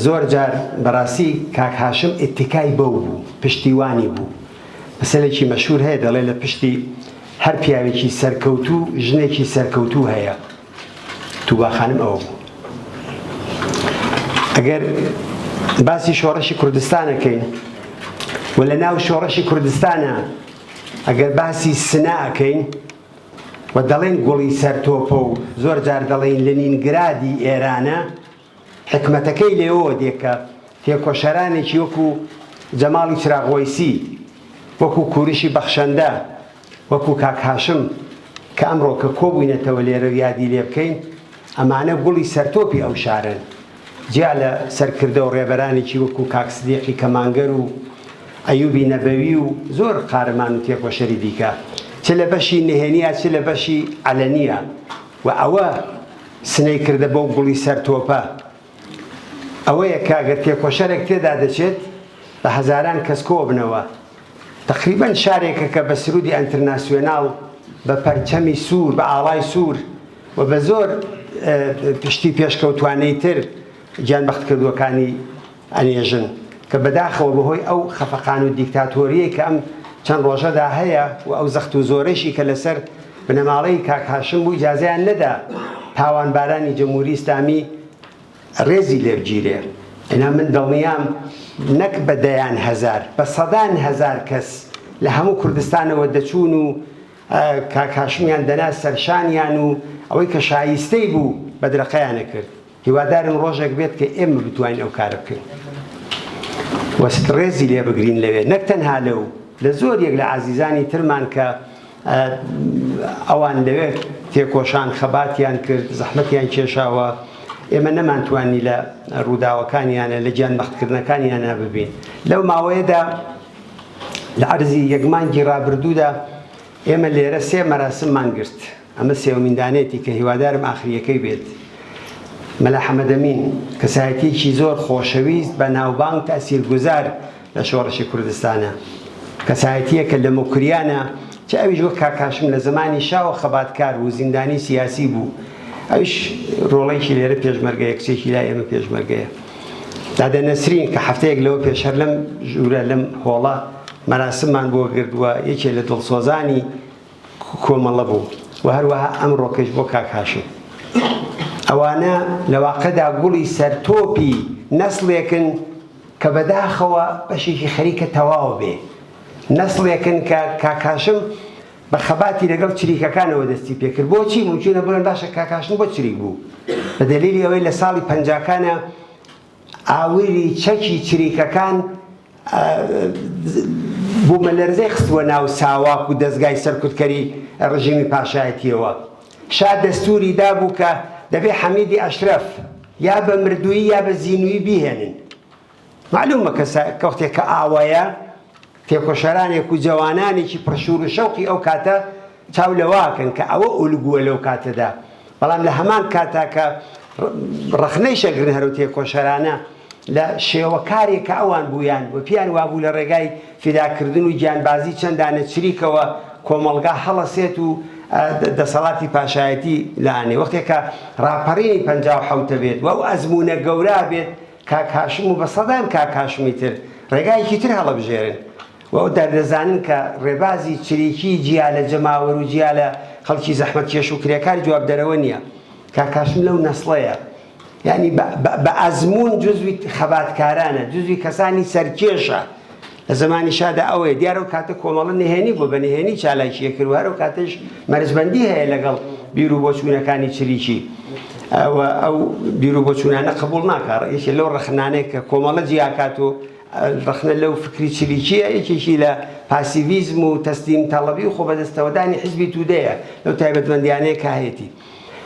زۆر جار بەڕاستی کاک هاشم ئیتیکای بەو بوو، پشتیوانی بوو. مەسەلێکی مەشهور هەیە دەڵێ لە پشتی هەر پیاوێکی سەرکەوتوو ژنێکی سەرکەوتوو هەیە. تووباخانم ئەوە بوو. ئەگەر باسی شۆڕشی کوردستانەکەین و لە ناو شۆڕشی کوردستانە ئەگەر باسی سناکەین و دەڵێن گوڵی سەرتۆپە و زۆر جار دەڵێن لەنینگرادی ئێرانە، حکمەتەکەی لێەوە دێکە تێکۆشەرانێکی وەکو جەماڵی چراغوەیسی، وەکو کوورشی بەخشەندە، وەکو کاک هاشم کە ئەمڕۆ کە کۆبووینەتەوە لێرە یادی لێ بکەین، ئەمانە گوڵی سەرتۆپی ئەو شارن. جیا لە سەرکردە و ڕێبەرانێکی وەکو کاک سدیقی کەمانگەر و ئەیوبی نەبەوی و زۆر قارەمان و تێکۆشەری دیکە، چ لە بەشی نهێنیە چ لە بەشی عەلەنیە، و ئەوە سنەی کردە بەو گوڵی سەرتۆپە. ئەوەیە کە ئەگەر تێکۆشەرێک تێدا دەچێت بە هەزاران کەس کۆ بنەوە. تقریباً شارێکە کە بە سرودی ئەنتەرناسیۆناڵ بە پەرچەمی سوور بە ئاڵای سوور و بە زۆر پشتی پێشکەوتوانەی تر گیانبەختکردووەکانی ئەنێژن کە بەداخەوە بەهۆی ئەو خەفەقان و دیکتاتۆریەی کە ئەم چەند ڕۆژەدا هەیە و ئەو زەخت و زۆرەشی کە لەسەر بنەماڵەی کاک هاشم بوو ئیجازەیان نەدا تاوانبارانی جەمهوری ئیسلامی ڕێزی لێبگیرێ. ئێنا من دڵنیام نەک بە دەیان هەزار بە سەدان هەزار کەس لە هەموو کوردستانەوە دەچوون و کاکاشمیان دەنا سەرشانیان و ئەوەی کە شایستەی بوو بەدرەقەیانە کرد. هیوادارم ڕۆژێک بێت کە ئێمە بتوانین ئەو کارە بکەین وەست ڕێزی لێ بگرین لەوێ، نەک تەنها لەو لە زۆرێک لە عزیزانی ترمان کە ئەوان لەوێ تێکۆشان خەباتیان کرد، زەحمەتیان کێشاوە، ئێمە نەمانتوانی لە ڕووداوەکانیانە لە گیانبەختکردنەکانیانە ببین. لەو ماوەیەدا لە عەرزی یەکمانگی ڕابردوودا ئێمە لێرە 3 مەراسممان گرت. ئەمە سێوەمیندانێتی کە هیوادارم ئاخریەکەی بێت. مەلا حەمەدەمین کەسایەتیەکی زۆر خۆشەویست بە ناوبانگ تەسیرگوزار لە شۆڕشی کوردستانە، کەسایەتیەکە لە مۆکریانە چ ئەویش وەک کاکاشم لە زمانی شاوە خەباتکار بوو، زیندانی سیاسی بوو، ئەویش ڕۆڵێکی لێرە پێشمەرگەیە، کچێکی لای ئێمە پێشمەرگەیە. دادە نەسرین کە هەفتەیەک لەوە پێشەر لەم ژوورە لەم هۆڵە مەراسممان بۆ گردووە، یەکێ لە دڵسۆزانی کۆمەڵە بوو و هەروەها ئەمڕۆکەش بۆ کاکاشم. ئەوانە لە واقعدا گوڵی سەرتۆپی نەسڵێکن کە بەداخەوە بەشێکی خەریکە تەواو بێ، نەسڵێکن کە کاکاشم بە خەباتی لەگەڵ چریکەکانەوە دەستی پێکرد. بۆچی ممکنە بڵێن باشە کاکاشم بۆ چریک بوو؟ بە دەلیلی ئەوەی لە ساڵی 50کانە ئاوری چەکی چریکەکان بوومە لەرزەی خستووە ناو ساواک و دەستگای سەرکوتکەری ڕژیمی پاشایەتیەوە. شا دەستوری دابوو کە دەبێ حەمیدی ئەشرەف یا بە مردووی یا بە زینووی بیهێنن. معلومە کەوتێک کە ئاوایە تێکۆشەرانێک و جوانانێکی پرشور و شەوقی ئەو کاتە چاو لەواکەن کە ئەوە ئولگووە لەو کاتەدا. بەڵام لە هەمان کاتا کە ڕخنەی شەگرن هەرو تێکۆشەرانە لە شێوەکارێکە ئەوان بوویان و پیان وابوو لە ڕێگای فیداکردن و گیانبازی چەندانە چریکەوە کۆمەڵگا هەڵەسێت و دەسەڵاتی پاشایەتی لانێ. وەختێکە ڕاپەڕینی 57 بێت و ئەو ئەزمونە گەورە بێت کاکاشم و بە سەدان کاکاشمی تر ڕێگایەکی تر هەڵەبژێرن و ئەو دەردەزانن کە ڕێبازی چریکی جیا لە جەماوەر و جیا لە خەڵکی زەحمەتکێش و کرێکاری جوابدەرەوە نییە. کاکاشم لەو نەسڵەیە، یعنی بە ئەزمون جزوی خەباتکارانە، جزوی کەسانی سەرکێشە. لە زمانی شادا ئەوەیە دیارە و کاتە کۆمەڵە نهێنی بوو، بە نهێنی چالاکیە کرد و هەرو کاتەش مەرجبەندی هەیە لەگەڵ بیر و بۆچوونەکانی چریکی. ئەو بیر و بۆچوونانە قبوڵ ناکات. یەکێ لەو ڕەخنانەیە کە کۆمەڵە جیاکات و ڕەخنە لەو فکری چریکیە، یەکێکی لە پاسیڤیزم و تەسلیم تەڵەبی و خۆبەدەستەوەدانی حیزبی توودەیە لەو تایبەتمەندیانەیە کە هەیەی.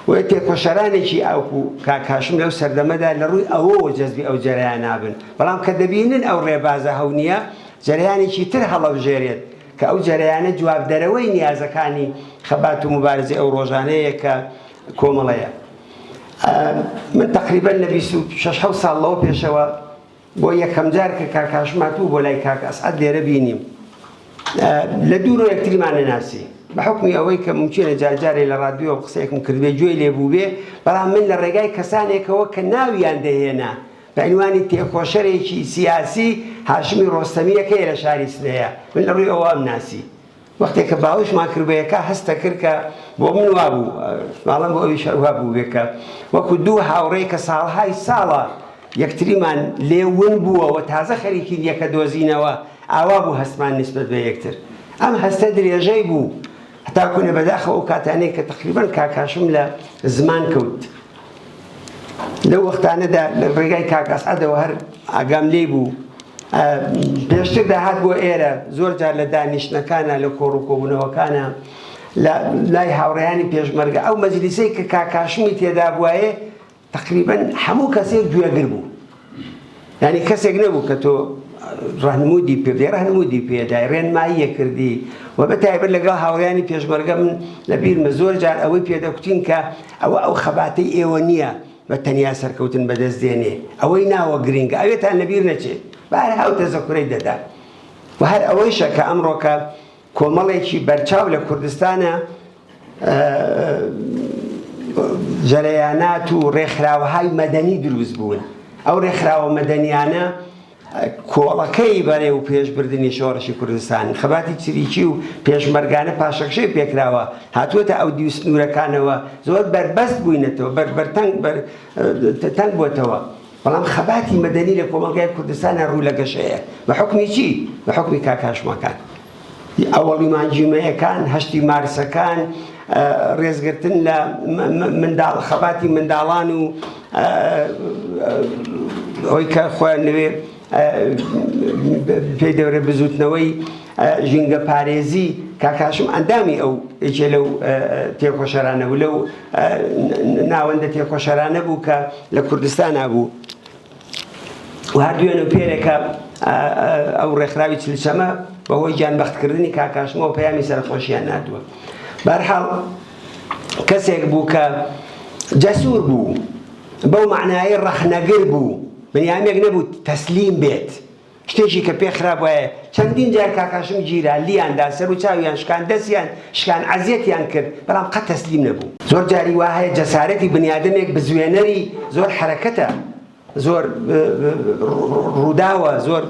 و تێکۆشەرانێکی ئەوکو کاکاشم لەو سەردەمەدا لە ڕووی ئەوەوە جەزبی ئەو جەرەیان نابن، بەڵام کە دەبینن ئەو ڕێبازە هەونیە جەرەیانێکی تر هەڵەبژێرێت کە ئەو جەرەیانە جوابدەرەوەی نیازەکانی خەبات و مبارزەی ئەو ڕۆژانەیە کە کۆمەڵەیە. من تقریبەن لە 26 ساڵ لەوە پێشەوە بۆ یەکەم جار کە کاکاشم هاتوو بۆ لای کاک ئەسعەد لێرە بینیم. لە دوورۆ یەکتریمان نەناسی بە حکمی ئەوەی کە ممکنە جارجارێ لە ڕادیۆ قسەیەکم کردبێ گوێی لێبوو بێ، بەڵام من لە ڕێگای کەسانێکەوە کە ناویان دەهێنا بە عنوانی تێکۆشەرێکی سیاسی هاشمی ڕۆستەمیەکەیە لە شاری سلەیە، من لە ڕووی ئەوە ئەم ناسی. وەختێک کە باوشمان کردبەیەکە هەستە کرد کە بۆ من وابوو، ماڵم بۆ ئەویش هەروە بوو بێ کە وەکو دوو هاوڕێی کە ساڵهای ساڵە یەکتریمان لێون بووەوە تازە خەریکی یەکە دۆزینەوە ئاوا بوو هەستمان نسبەت بە یەکتر. ئەم هەستە درێژەی بوو هەتاکوونە بەداخەوە ئەو کاتانەی کە تقریبەن کاکاشم لە زمان کەوت. لەو وەختانەدا لە ڕێگای کاک ئەسعەدەوە هەر ئاگام لێ بوو. پێشتر داهات بۆ ئێرە زۆر جار لە دانیشتنەکانە لە کۆڕووکۆبوونەوەکانە لای هاوڕێیانی پێشمەرگە ئەو مەجلیسەی کە کاکاشمی تێدا بووایە تقریبەن هەموو کەسێک گوێگر بوو، یعنی کەسێک نەبوو کە تۆ ڕەهنمودی پێ بدەی، ڕەهنمودی پێدای، ڕێنماییە کردی. و بەتایبەت لەگەڵ هاوڕێیانی پێشمەرگە من لە بیرمە زۆر جار ئەوەی پێدەکوتین کە ئەو خەباتەی ئێوە نییە بە تەنیا سەرکەوتن بەدەست دێنێ، ئەوەی ناوە گرنگە، ئەوێتان لەبیر نەچێت، بەهەر هاو تەزەکوڕەی دەدا. و هەر ئەوەیشە کە ئەمڕۆکە کۆمەڵێکی بەرچاو لە کوردستانە جەرەیانات و ڕێکخراوەهای مەدەنی دروست بوون. ئەو ڕێکخراوە مەدەنیانە کۆڵەکەی بەرێ و پێشبردننی شۆڕشی کوردستان، خەباتی چریکی و پێشمەرگانە پاشەکشەی پێکراوە هاتووەتە ئەو دیوسنوورەکانەوە زۆر بەربەست بووینەتەوە، تەنگ بووەتەوە. بەڵام خەباتی مەدەنی لە کۆمەلگای کوردستانە ڕوو لە گەشەیە بە حکمی چی؟ بە حکمی کاکاشمەکان. ئەوەڵی مانجیمەیەکان هەشتی مارسەکان ڕێزگرتن لە خەباتی منداڵان و ئەوەی کە خۆیان لەوێ پێی دەورە بزوتنەوەی ژینگە پارێزی کاکاشم ئەندامی ئەو یەکێ لەو تێکۆشەرانە بوو لەو ناوەندە تێکۆشەرانە بوو کە لە کوردستانە بوو و هەردووێنە پێرێکە ئەو ڕێکخراوی چلچەمە بەهۆی گیانبەختکردنی کاکاشمەوە پەیامی سەرخۆشیان نردووە. بەرحاڵ کەسێک بوو کە جەسوور بوو بەو معنایی ڕەخنەگر بوو بنیامێک نەبوو تەسلیم بێت شتێکی کە پێ خراپ وایە چەندین جار کاکاشم گیرا لیاندا سەر و چاویان شکان دەستیان شکان عەزیەتیان کرد بەڵام قەت تەسلیم نەبوو. زۆر جاری وا هەیە جەسارەتی بنیادمێک بزوێنەری زۆر حرەکەتە زۆر ڕووداوە زۆر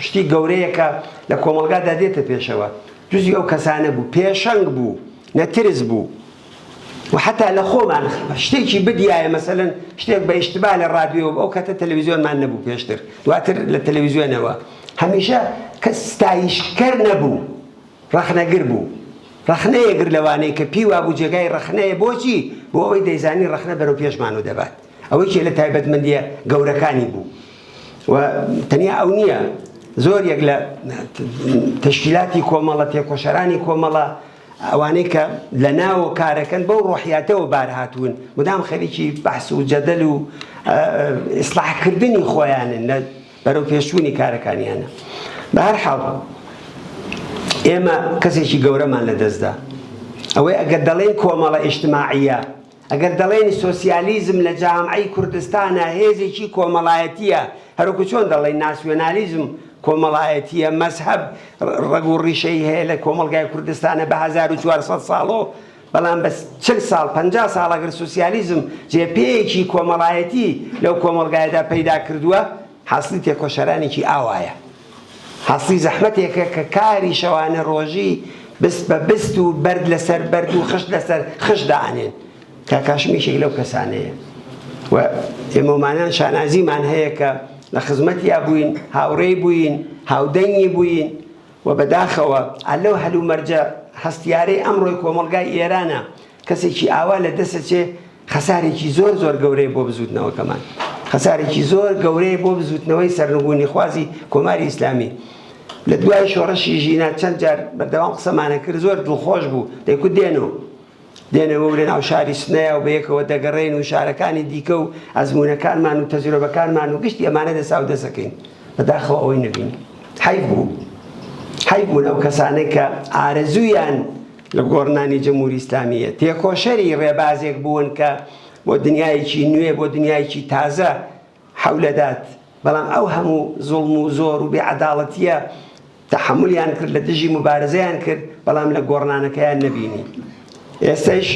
شتی گەورەیە کە لە کۆمەڵگادا دێتە پێشەوە جوزی ئەو کەسانە بوو پێشەنگ بوو نەترس بوو و حتا لە خۆمان شتێکی بدیایە مەسەلەن شتێک بە ئیشتبا لە ڕادیۆ ئەو کاتە تەلەڤیزیۆنمان نەبوو پێشتر دواتر لە تەلەڤیزیۆنەوە هەمیشە کەس ستایشکەر نەبوو ڕەخنەگر بوو ڕەخنەیەگر لەوانەیە کە پێی وابوو جێگای ڕەخنەیە بۆچی بۆ ئەوەی دەیزانی ڕەخنە بەرەو پێشمانەوە دەبات ئەوەی کێ لە تایبەتمەندیە گەورەکانی بوو و تەنیا ئەو نییە زۆر یەک لە تەشکیلاتی کۆمەڵە تێکۆشەرانی کۆمەڵە ئەوانەی کە لە ناو کارەکەن بەو ڕۆحیاتەوە بارهاتوون مدام خەریکی بەحس و جەدەل و ئیسلاحکردنی خۆیانن لە بەرەو پێشوونی کارەکانیانە. بە هەر حاڵ ئێمە کەسێکی گەورەمان لە دەستدا ئەوەی ئەگەر دەڵێن کۆمەڵە ئیجتیماعیە ئەگەر دەڵێن سۆسیالیزم لە جامعەی کوردستانە هێزێکی کۆمەڵایەتیە هەروەکو چۆن دەڵێن ناسیۆنالیزم کۆمەڵایەتیە مەزهەب ڕەگ و ڕیشەی هەیە لە کۆمەلگای کوردستانە بە 1400 ساڵەوە بەڵام بە 40 ساڵ 50 ساڵ ئەگەر سۆسیالیزم جێپێیەکی کۆمەڵایەتی لەو کۆمەلگایەدا پەیدا کردووە حاصلی تێکۆشەرانێکی ئاوایە حاصلی زەحمەتێکە کە کاری شەوانە ڕۆژی بست بە بست و بەرد لەسەر بەرد و خشت لەسەر خشت دائنێن کاکاشمیشێک لەو کەسانەیە و ئێمەمانان شانازیمان هەیە کە لە خزمەتیا بووین هاوڕێی بووین هاودەنگی بووین و بەداخەوە ئەلەو هەلو مەرجە هەستیارەی ئەمڕۆی کۆمەڵگای ئێرانە کەسێکی ئاوا لە دەستە چێ خەسارێکی زۆر زۆر گەورەی بۆ بزوتنەوەکەمان خەسارێکی زۆر گەورەی بۆ بزوتنەوەی سەرنگونی خوازی کۆماری ئیسلامی لە دوای شۆڕەشی ژینە چەند جار بەردەوام قسەمانە کرد زۆر دڵخۆش بوو دەیکوت دێنەوە لە ناو شاری سنەیە و بەیەکەوە دەگەڕێن و شارەکانی دیکە و ئەزمونەکانمان و تەجربەکانمان و گشتی ئەمانە دەسا و دەسەکەین بەداخەوە ئەوەی نەبین حەیف بوون ئەو کەسانەی کە ئارەزوویان لە گۆڕنانی جەمهوری ئیسلامیە تێکۆشەری ڕێبازێک بوون کە بۆ دنیایەکی نوێ بۆ دنیایەکی تازە حەولەدات بەڵام ئەو هەموو زوڵم و زۆر و بێعەداڵەتیە تەحەمولیان کرد لە دژی مبارزەیان کرد بەڵام لە گۆڕنانەکەیان نەبینی. ئێستش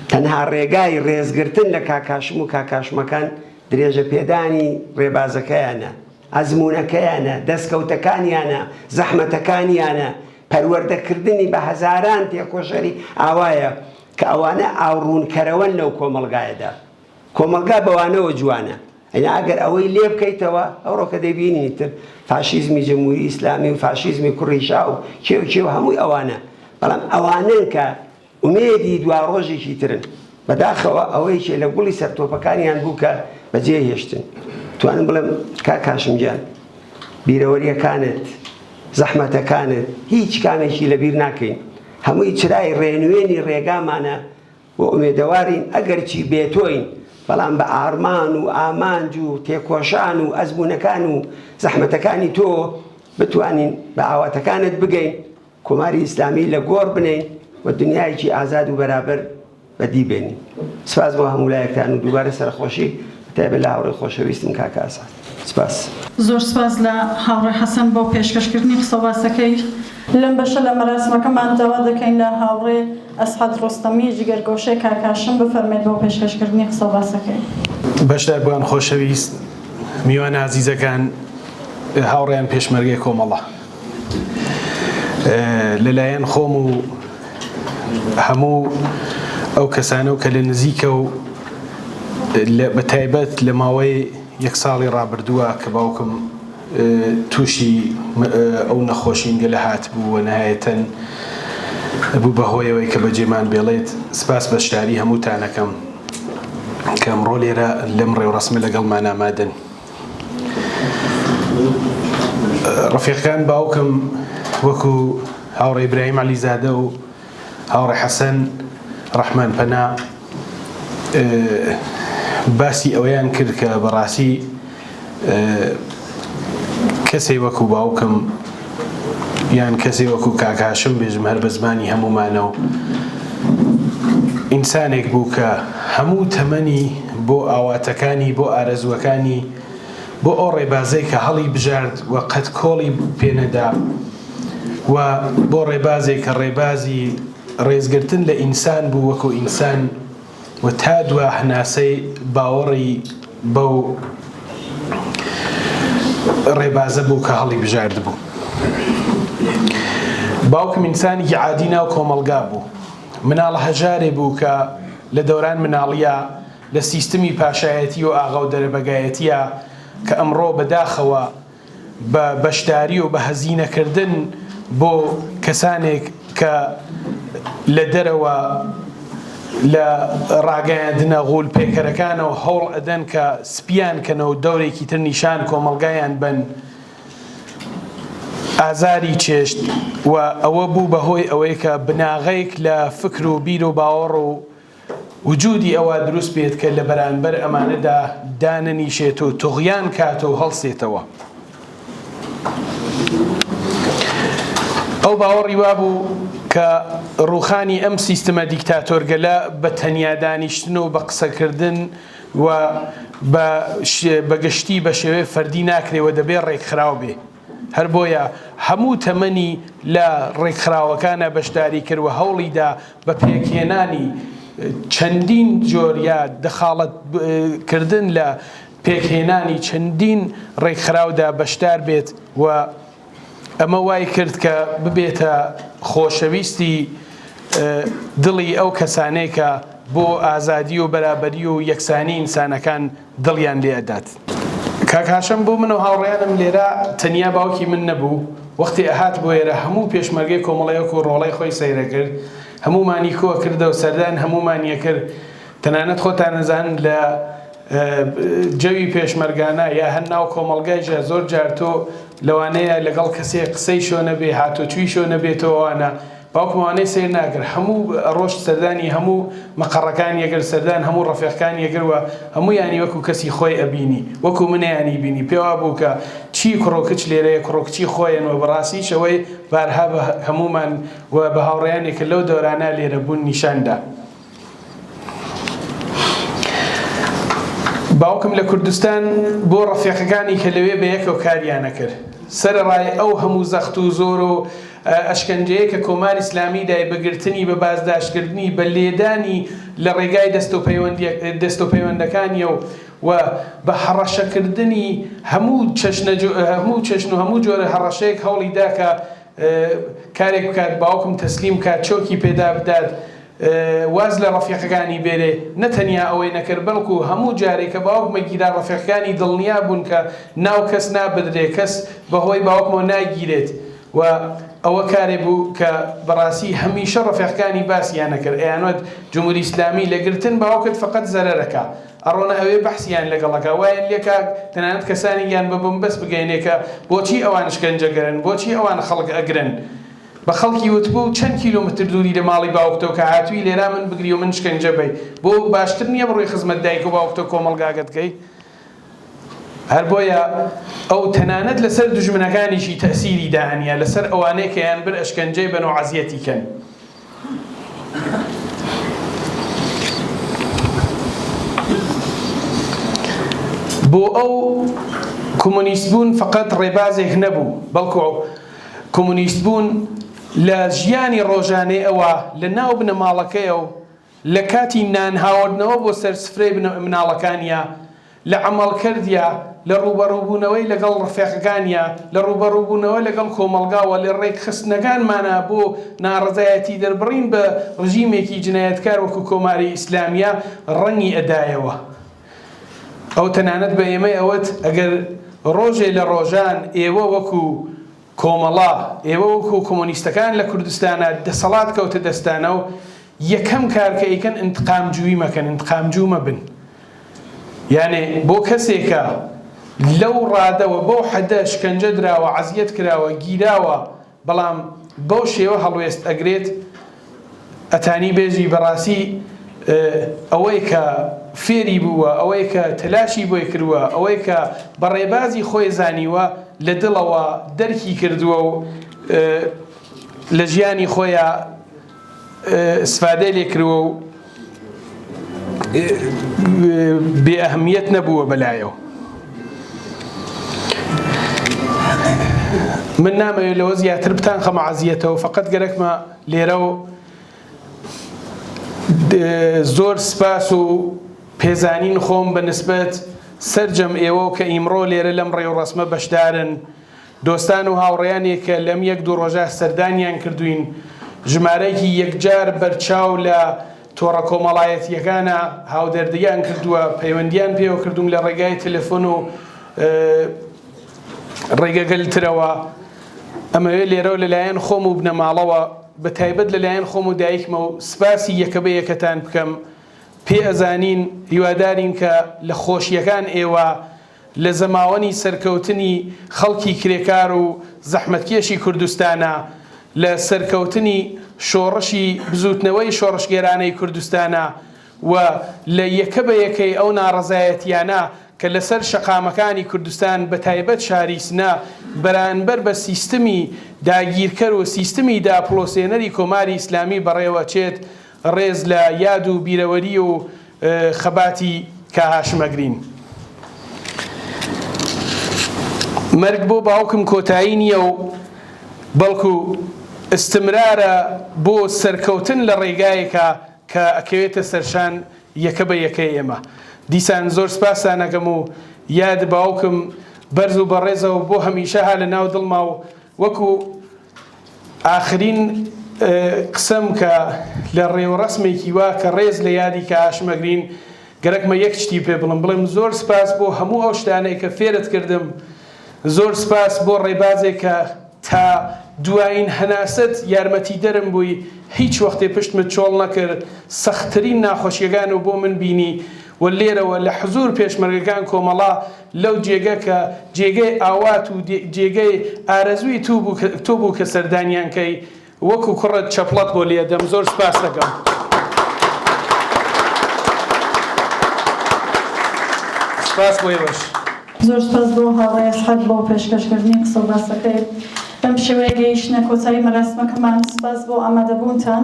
تەنها ڕێگای ڕێزگرتن لە کاکاشم و کاکاشمەکان درێژە پێدانی ڕێبازەکەیانە ئەزمونەکەیانە دەستکەوتەکانیانە زەحمەتەکانیانە پەروەردەکردنی بە هەزاران تێکۆشەری ئاوایە کە ئەوانە ئاوڕوونکەرەوەن لەو کۆمەلگایەدا کۆمەلگا بەوانەوە جوانە ئەینا ئەگەر ئەوەی لێ بکەیتەوە ئەوڕۆکە دەبینی تر فاشیزمی جەمهوری ئیسلامی و فاشیزمی کوڕیشا و کێو هەمووی ئەوانە بەڵام ئەوانن کە ئومێدی دوا ڕۆژێکی ترن بەداخەوە ئەوەیەکێ لە گوڵی سەرتۆپەکانیان بوو کە بەجێ هێشتن توانم بڵێم کاکاشمگیان بیرەوەریەکانت زەحمەتەکانت هیچ کامێکی لەبیر ناکەین هەمووی چرای ڕێنوێنی ڕێگامانە و ئومێدەوارین ئەگەر چی بێتۆین بەڵام بە ئارمان و ئامانج و تێکۆشان و ئەزمونەکان و زەحمەتەکانی تۆ بتوانین بە ئاواتەکانت بگەین کۆماری ئیسلامی لە گۆڕ بنین و دنیایکی ئازاد و بەرابەر بەدی بێنین. سپاس بۆ هەموو لایەکتان و دووبارە سەرخۆشی تایبەت لە هاوڕێی خۆشەویستم کاکە ئاساد. سپاس. زۆر سپاس لە هاوڕێ حەسەن بۆ پێشکەشکردنی قسە باسەکەی. لەم بەشە لە مەراسمەکەمان داوا دەکەین لە هاوڕێ ئەسعەد ڕۆستەمی جگەرگۆشەی کاکاشم بفەرمێت بۆ پێشکەشکردنی قسە باسەکەی. بەشدار بووان خۆشەویست میوان عزیزەکان هاوڕێیان پێشمەرگەی کۆمەڵە لەلایەن خۆم و هەموو ئەو کەسانە و کە لە نزیکە و بە تایبەت لە ماوەی یەک ساڵی ڕابردووە کە باوکم تووشی ئەو نەخۆشینگە لە هاتبوو و نهایەتەن بوو بەهۆیەوەی کە بەجێمان بێڵێت سپاس بە شاری هەمووتانەکەم کە ئەمڕۆ لێرە لەم ڕێوڕەسمە لەگەڵمان ئامادەن. ڕەفیقەکان باوکم وەکو هاوڕێی ئیبراهیم عەلیزادە و هاوڕێی حەسەن ڕەحمان پەنا باسی ئەوەیان کرد کە بەڕاستی کەسێ وەکو باوکم یان کەسێ وەکو کاک هاشم بێژم هەر بە زمانی هەمومانە و ئینسانێک بوو کە هەموو تەمەنی بۆ ئاواتەکانی بۆ ئارەزوەکانی بۆ ئەو ڕێبازەی کە هەڵی بژارد و قەت کۆڵی پێنەدا و بۆ ڕێبازێک کە ڕێبازی ڕێزگرتن لە ئینسان بوو وەکو ئینسان و تا دووە هەناسەی باوەڕی بەو ڕێبازە بوو کە هەڵی بژارد بوو. باوکم ئینسانێکی عادی ناو کۆمەڵگا بوو، مناڵە هەژارێ بوو کە لە دەوران مناڵیە لە سیستمی پاشایەتی و ئاغا و دەرەبەگایەتیە کە ئەمڕۆ بەداخەوە بە بەشداری و بە هەزینەکردن بۆ کەسانێک کە لە دەرەوە لە ڕاگەیاندنە غول پێکەرەکانەوە هەوڵ ئەدەن کە سپیان کەنەوە دەورێکی تر نیشان کۆمەڵگایان بن ئازاری چێشت و ئەوە بوو بەهۆی ئەوەی کە بناغەیەک لە فکر و بیر و باوەڕ و وجودی ئەوە دروست بێت کە لە بەرامبەر ئەمانەدا دانەنیشێت و تۆغیان کات و هەڵسێتەوە. ئەو باوەڕی وا بوو کە ڕوخانی ئەم سیستەمە دیکتاتۆرگەلە بە تەنیا دانیشتن و بە قسەکردن و بە گشتی بە شێوەیە فەردی ناکرێەوە دەبێت ڕێکخراو بێ. هەر بۆیە هەموو تەمەنی لە ڕێکخراوەکانە بەشداری کرد و هەوڵیدا بە پێکهێنانی چەندین جۆریا دەخاڵەتکردن لە پێکهێنانی چەندین ڕێکخراودا بەشدار بێت و ئەمە وای کرد کە ببێتە خۆشەویستی دڵی ئەو کەسانەی کە بۆ ئازادی و بەرابەری و یەکسانی ئینسانەکان دڵیان لێ ئەدات. کاک هاشەم بۆ من و هاوڕێیانم لێرە تەنیا باوکی من نەبوو، وەختی ئەهات بۆ ئێرە هەموو پێشمەرگەی کۆمەڵایەک و ڕۆڵەی خۆی سەیرە کرد، هەمومانی کۆ کردە و سەردان هەمومانیە کرد. تەنانەت خۆتان نەزان لە جەوی پێشمەرگانە یا هەر ناو کۆمەڵگایژە زۆر جار تۆ لەوانەیە لەگەڵ کەسێک قسەی شۆ نەبێ هاتوچووی شۆ نەبێتەوەوانە باوکمانەی سیر ناگر هەموو ڕۆژ سەردانی هەموو مەقەڕەکان یەگەر سەردان هەموو ڕەفیقەکان یەگەروە هەموو ینی وەکو کەسی خۆی ئەبینی وەکو منیانی بینی پێوا بوو کە چی کڕۆکچ لێرەیە کڕۆکچی خۆیانەوە بەڕاستی شەوەی بارها بە هەمومان و بە هاوڕێیانێکە لەو دەورانە لێرە بوون نیشاندا. باوکم لە کوردستان بۆ ڕەفیقەکانی کە لەوێ بە یەکەوە کاریانە کرد سەرڕای ئەو هەموو زەخت و زۆر و ئەشکەنجەیە کە کۆماری ئیسلامی دای بەگرتنی بە بازداشتکردنی بە لێدانی لە ڕێگای دەست و پەیوەندەکانی و بە هەڕەشەکردنی هەموو چەشن و هەموو جۆرە هەڕەشەیەک هەوڵی دا کە کارێک بکات باوکم تەسلیم کات چۆکی پێدا بدات واز لە ڕەفیقەکانی بێرێ نەتەنیا ئەوەی نەکرد بەڵکو هەموو جارێک کە باوکمە گیرا ڕەفیقەکانی دڵنیا بوون کە ناو کەس نابدرێ کەس بەهۆی باوکمەوە ناگیرێت و ئەوە کارێ بوو کە بەڕاستی هەمیشە ڕەفیقەکانی باسییان نەکرد ئەیانوت جمهوری ئیسلامی لەگرتن باوکت فقط زەرەرەکە ئەڕۆنە ئەوێ بەحسیان لەگەڵەکە وایە لێکا تەنانەت کەسانی یان بە بمبەست بگەینێکە بۆچی ئەوان شکەنجەگەرن بۆچی ئەوان خەڵک ئەگرن بە خەڵکی وتبوو چەند کیلۆمتر دووری لە ماڵی باوکتەوە کە هاتووی لێرا من بگری و من شکەنجە بەی بۆ باشتر نییە بڕۆی خزمەت دایک و باوکتە کۆمەڵگاگەتکەی هەر بۆیە ئەو تەنانەت لەسەر دوژمنەکانیشی تەسیری داهەنیە لەسەر ئەوانەیە کە یان بر ئەشکەنجەی بەن و عەزیەتی کەن. بۆ ئەو کۆمونیست بوون فقط ڕێبازێک نەبوو بەڵکو کۆمونیست بوون لە ژیانی ڕۆژانەی ئەوە لە ناو بنەماڵەکەیە و لە کاتی نانهاوردنەوە بۆ سەر سفرەی مناڵەکانیە لە عەمەڵکردیە لە ڕوبەڕووبوونەوەی لەگەڵ ڕەفیقەکانیە لە ڕوبەڕووبوونەوە لەگەڵ کۆمەڵگاوە لە ڕێکخستنەکانمانە بۆ ناڕەزایەتی دەربڕین بە ڕژیمێکی جنایەتکار وەکو کۆماری ئیسلامیە ڕەنگی ئەدایەوە. ئەو تەنانەت بە ئێمەی ئەوەت ئەگەر ڕۆژێ لە ڕۆژان ئێوە وەکو کۆمەڵا ئێوە وەکو کۆمۆنیستەکان لە کوردستانە دەسەڵات کەوتە دەستانە و یەکەم کارکە ئەیکەن انتقامجووی مەکەن انتقامجوو مەبن یانێ بۆ کەسێکە لەو ڕادەوە بەو حەدە شکەنجە دراوە عەزیەت کراوە گیراوە بەڵام بەو شێوە هەڵوێست ئەگرێت ئەتانی بێژی بەڕاستی ئەوەی کە فێری بووە ئەوەی کە تەلاشی بۆی کردووە ئەوەی کە بەڕێبازی خۆی زانیوە لە دڵەوە دەرکی کردووە و لە ژیانی خۆیان استفادەی لێ کردووە و بێ ئەهمیەت نەبووە بەلایەوە. من نامەوێت لەوە زیاتر بتان خەمە عەزیەتەوە فەقەت گەرەکمە لێرە و زۆر سپاس و پێزانین خۆم بە نسبەت سەرجەم ئێوە کە ئیمڕۆ لێرە لەم ڕێوڕەسمە بەشدارن دۆستان و هاوڕێیانێک کە لەم یەک دوو ڕۆژە سەردانیان کردوین ژمارەیەکی یەکجار بەرچاو لە تۆڕە کۆمەڵایەتیەکانە هاودەردیان کردووە پەیوەندیان پێوە کردوم لە ڕێگای تەلەفۆن و ڕێگەگەلترەوە ئەمەوێت لێرە و لەلایەن خۆم و بنەماڵەوە بە تایبەت لەلایەن خۆم و دایکمە و سپاسی یەکە بە یەکەتان بکەم پێ ئەزانین هیوادارین کە لە خۆشیەکان ئێوە لە زەماوەنی سەرکەوتنی خەڵکی کرێکار و زەحمەتکێشی کوردستانە لە سەرکەوتنی شۆڕشی بزوتنەوەی شۆڕشگێرانەی کوردستانە و لە یەکە بە یەکەی ئەو ناڕەزایەتیانە کە لەسەر شەقامەکانی کوردستان بە تایبەت شاریسنا بەرامبەر بە سیستمی داگیرکەر و سیستمی داپڵۆسێنەری کۆماری ئیسلامی بەڕێوەچێت ڕێز لە یاد و بیرەوەری و خەباتی کاهاشمەگرین. مەرگ بۆ باوکم کۆتایی نییە و بەڵکو استمرارە بۆ سەرکەوتن لە ڕێگایەکە کە ئەکەوێتە سەرشان یەکە بە یەکەی ئێمە. دیسان زۆر سپاسان ئەەکەم و یاد باوکم بەرز و بەڕێزەوە بۆ هەمیشە ها لە ناو دڵما و وەکو ئاخرین قسەم کە لە ڕێوەڕەسمێکی وا کە ڕێز لە یادی کاهاشمەگرین گەرەکمە یەک شتی پێ بڵێم زۆر سپاس بۆ هەموو ئەو شتانەی کە فێرت کردم زۆر سپاس بۆ ڕێبازێک کە تا دوایین هەناست یارمەتی دەرم بووی هیچ وەختێ پشتمت چۆڵ نەکرد سەختترین ناخۆشیەکان و بۆ من بینی و لێرەوە لە حزور پێشمەرگەکان کۆمەڵا لەو جێگە کە جێگەی ئاوات و جێگەی ئارەزووی تۆ بوو کە سەردانیانکەی وەکو کوڕت چەپڵەت بۆ لێدەم زۆر سپاس دەکەم. سپاس بۆ ئێوەش. زۆر سپاس بۆ هاوڕێی ئەسحەد بۆ پێشکەشکردنی قسە و باسەکەی بەم شێوەیە گەیشتنە کۆتایی مەراسمەکەمان. سپاس بۆ ئامادەبوونتان.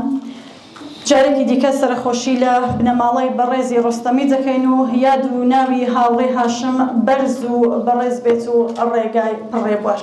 جارێکی دیکە سەرخۆشی لە بنەماڵەی بەڕێزی ڕۆستەمی دەکەین و یاد و ناوی هاوڕێی هاشم بەرز و بەڕێز بێت و ڕێگای پڕێبوار.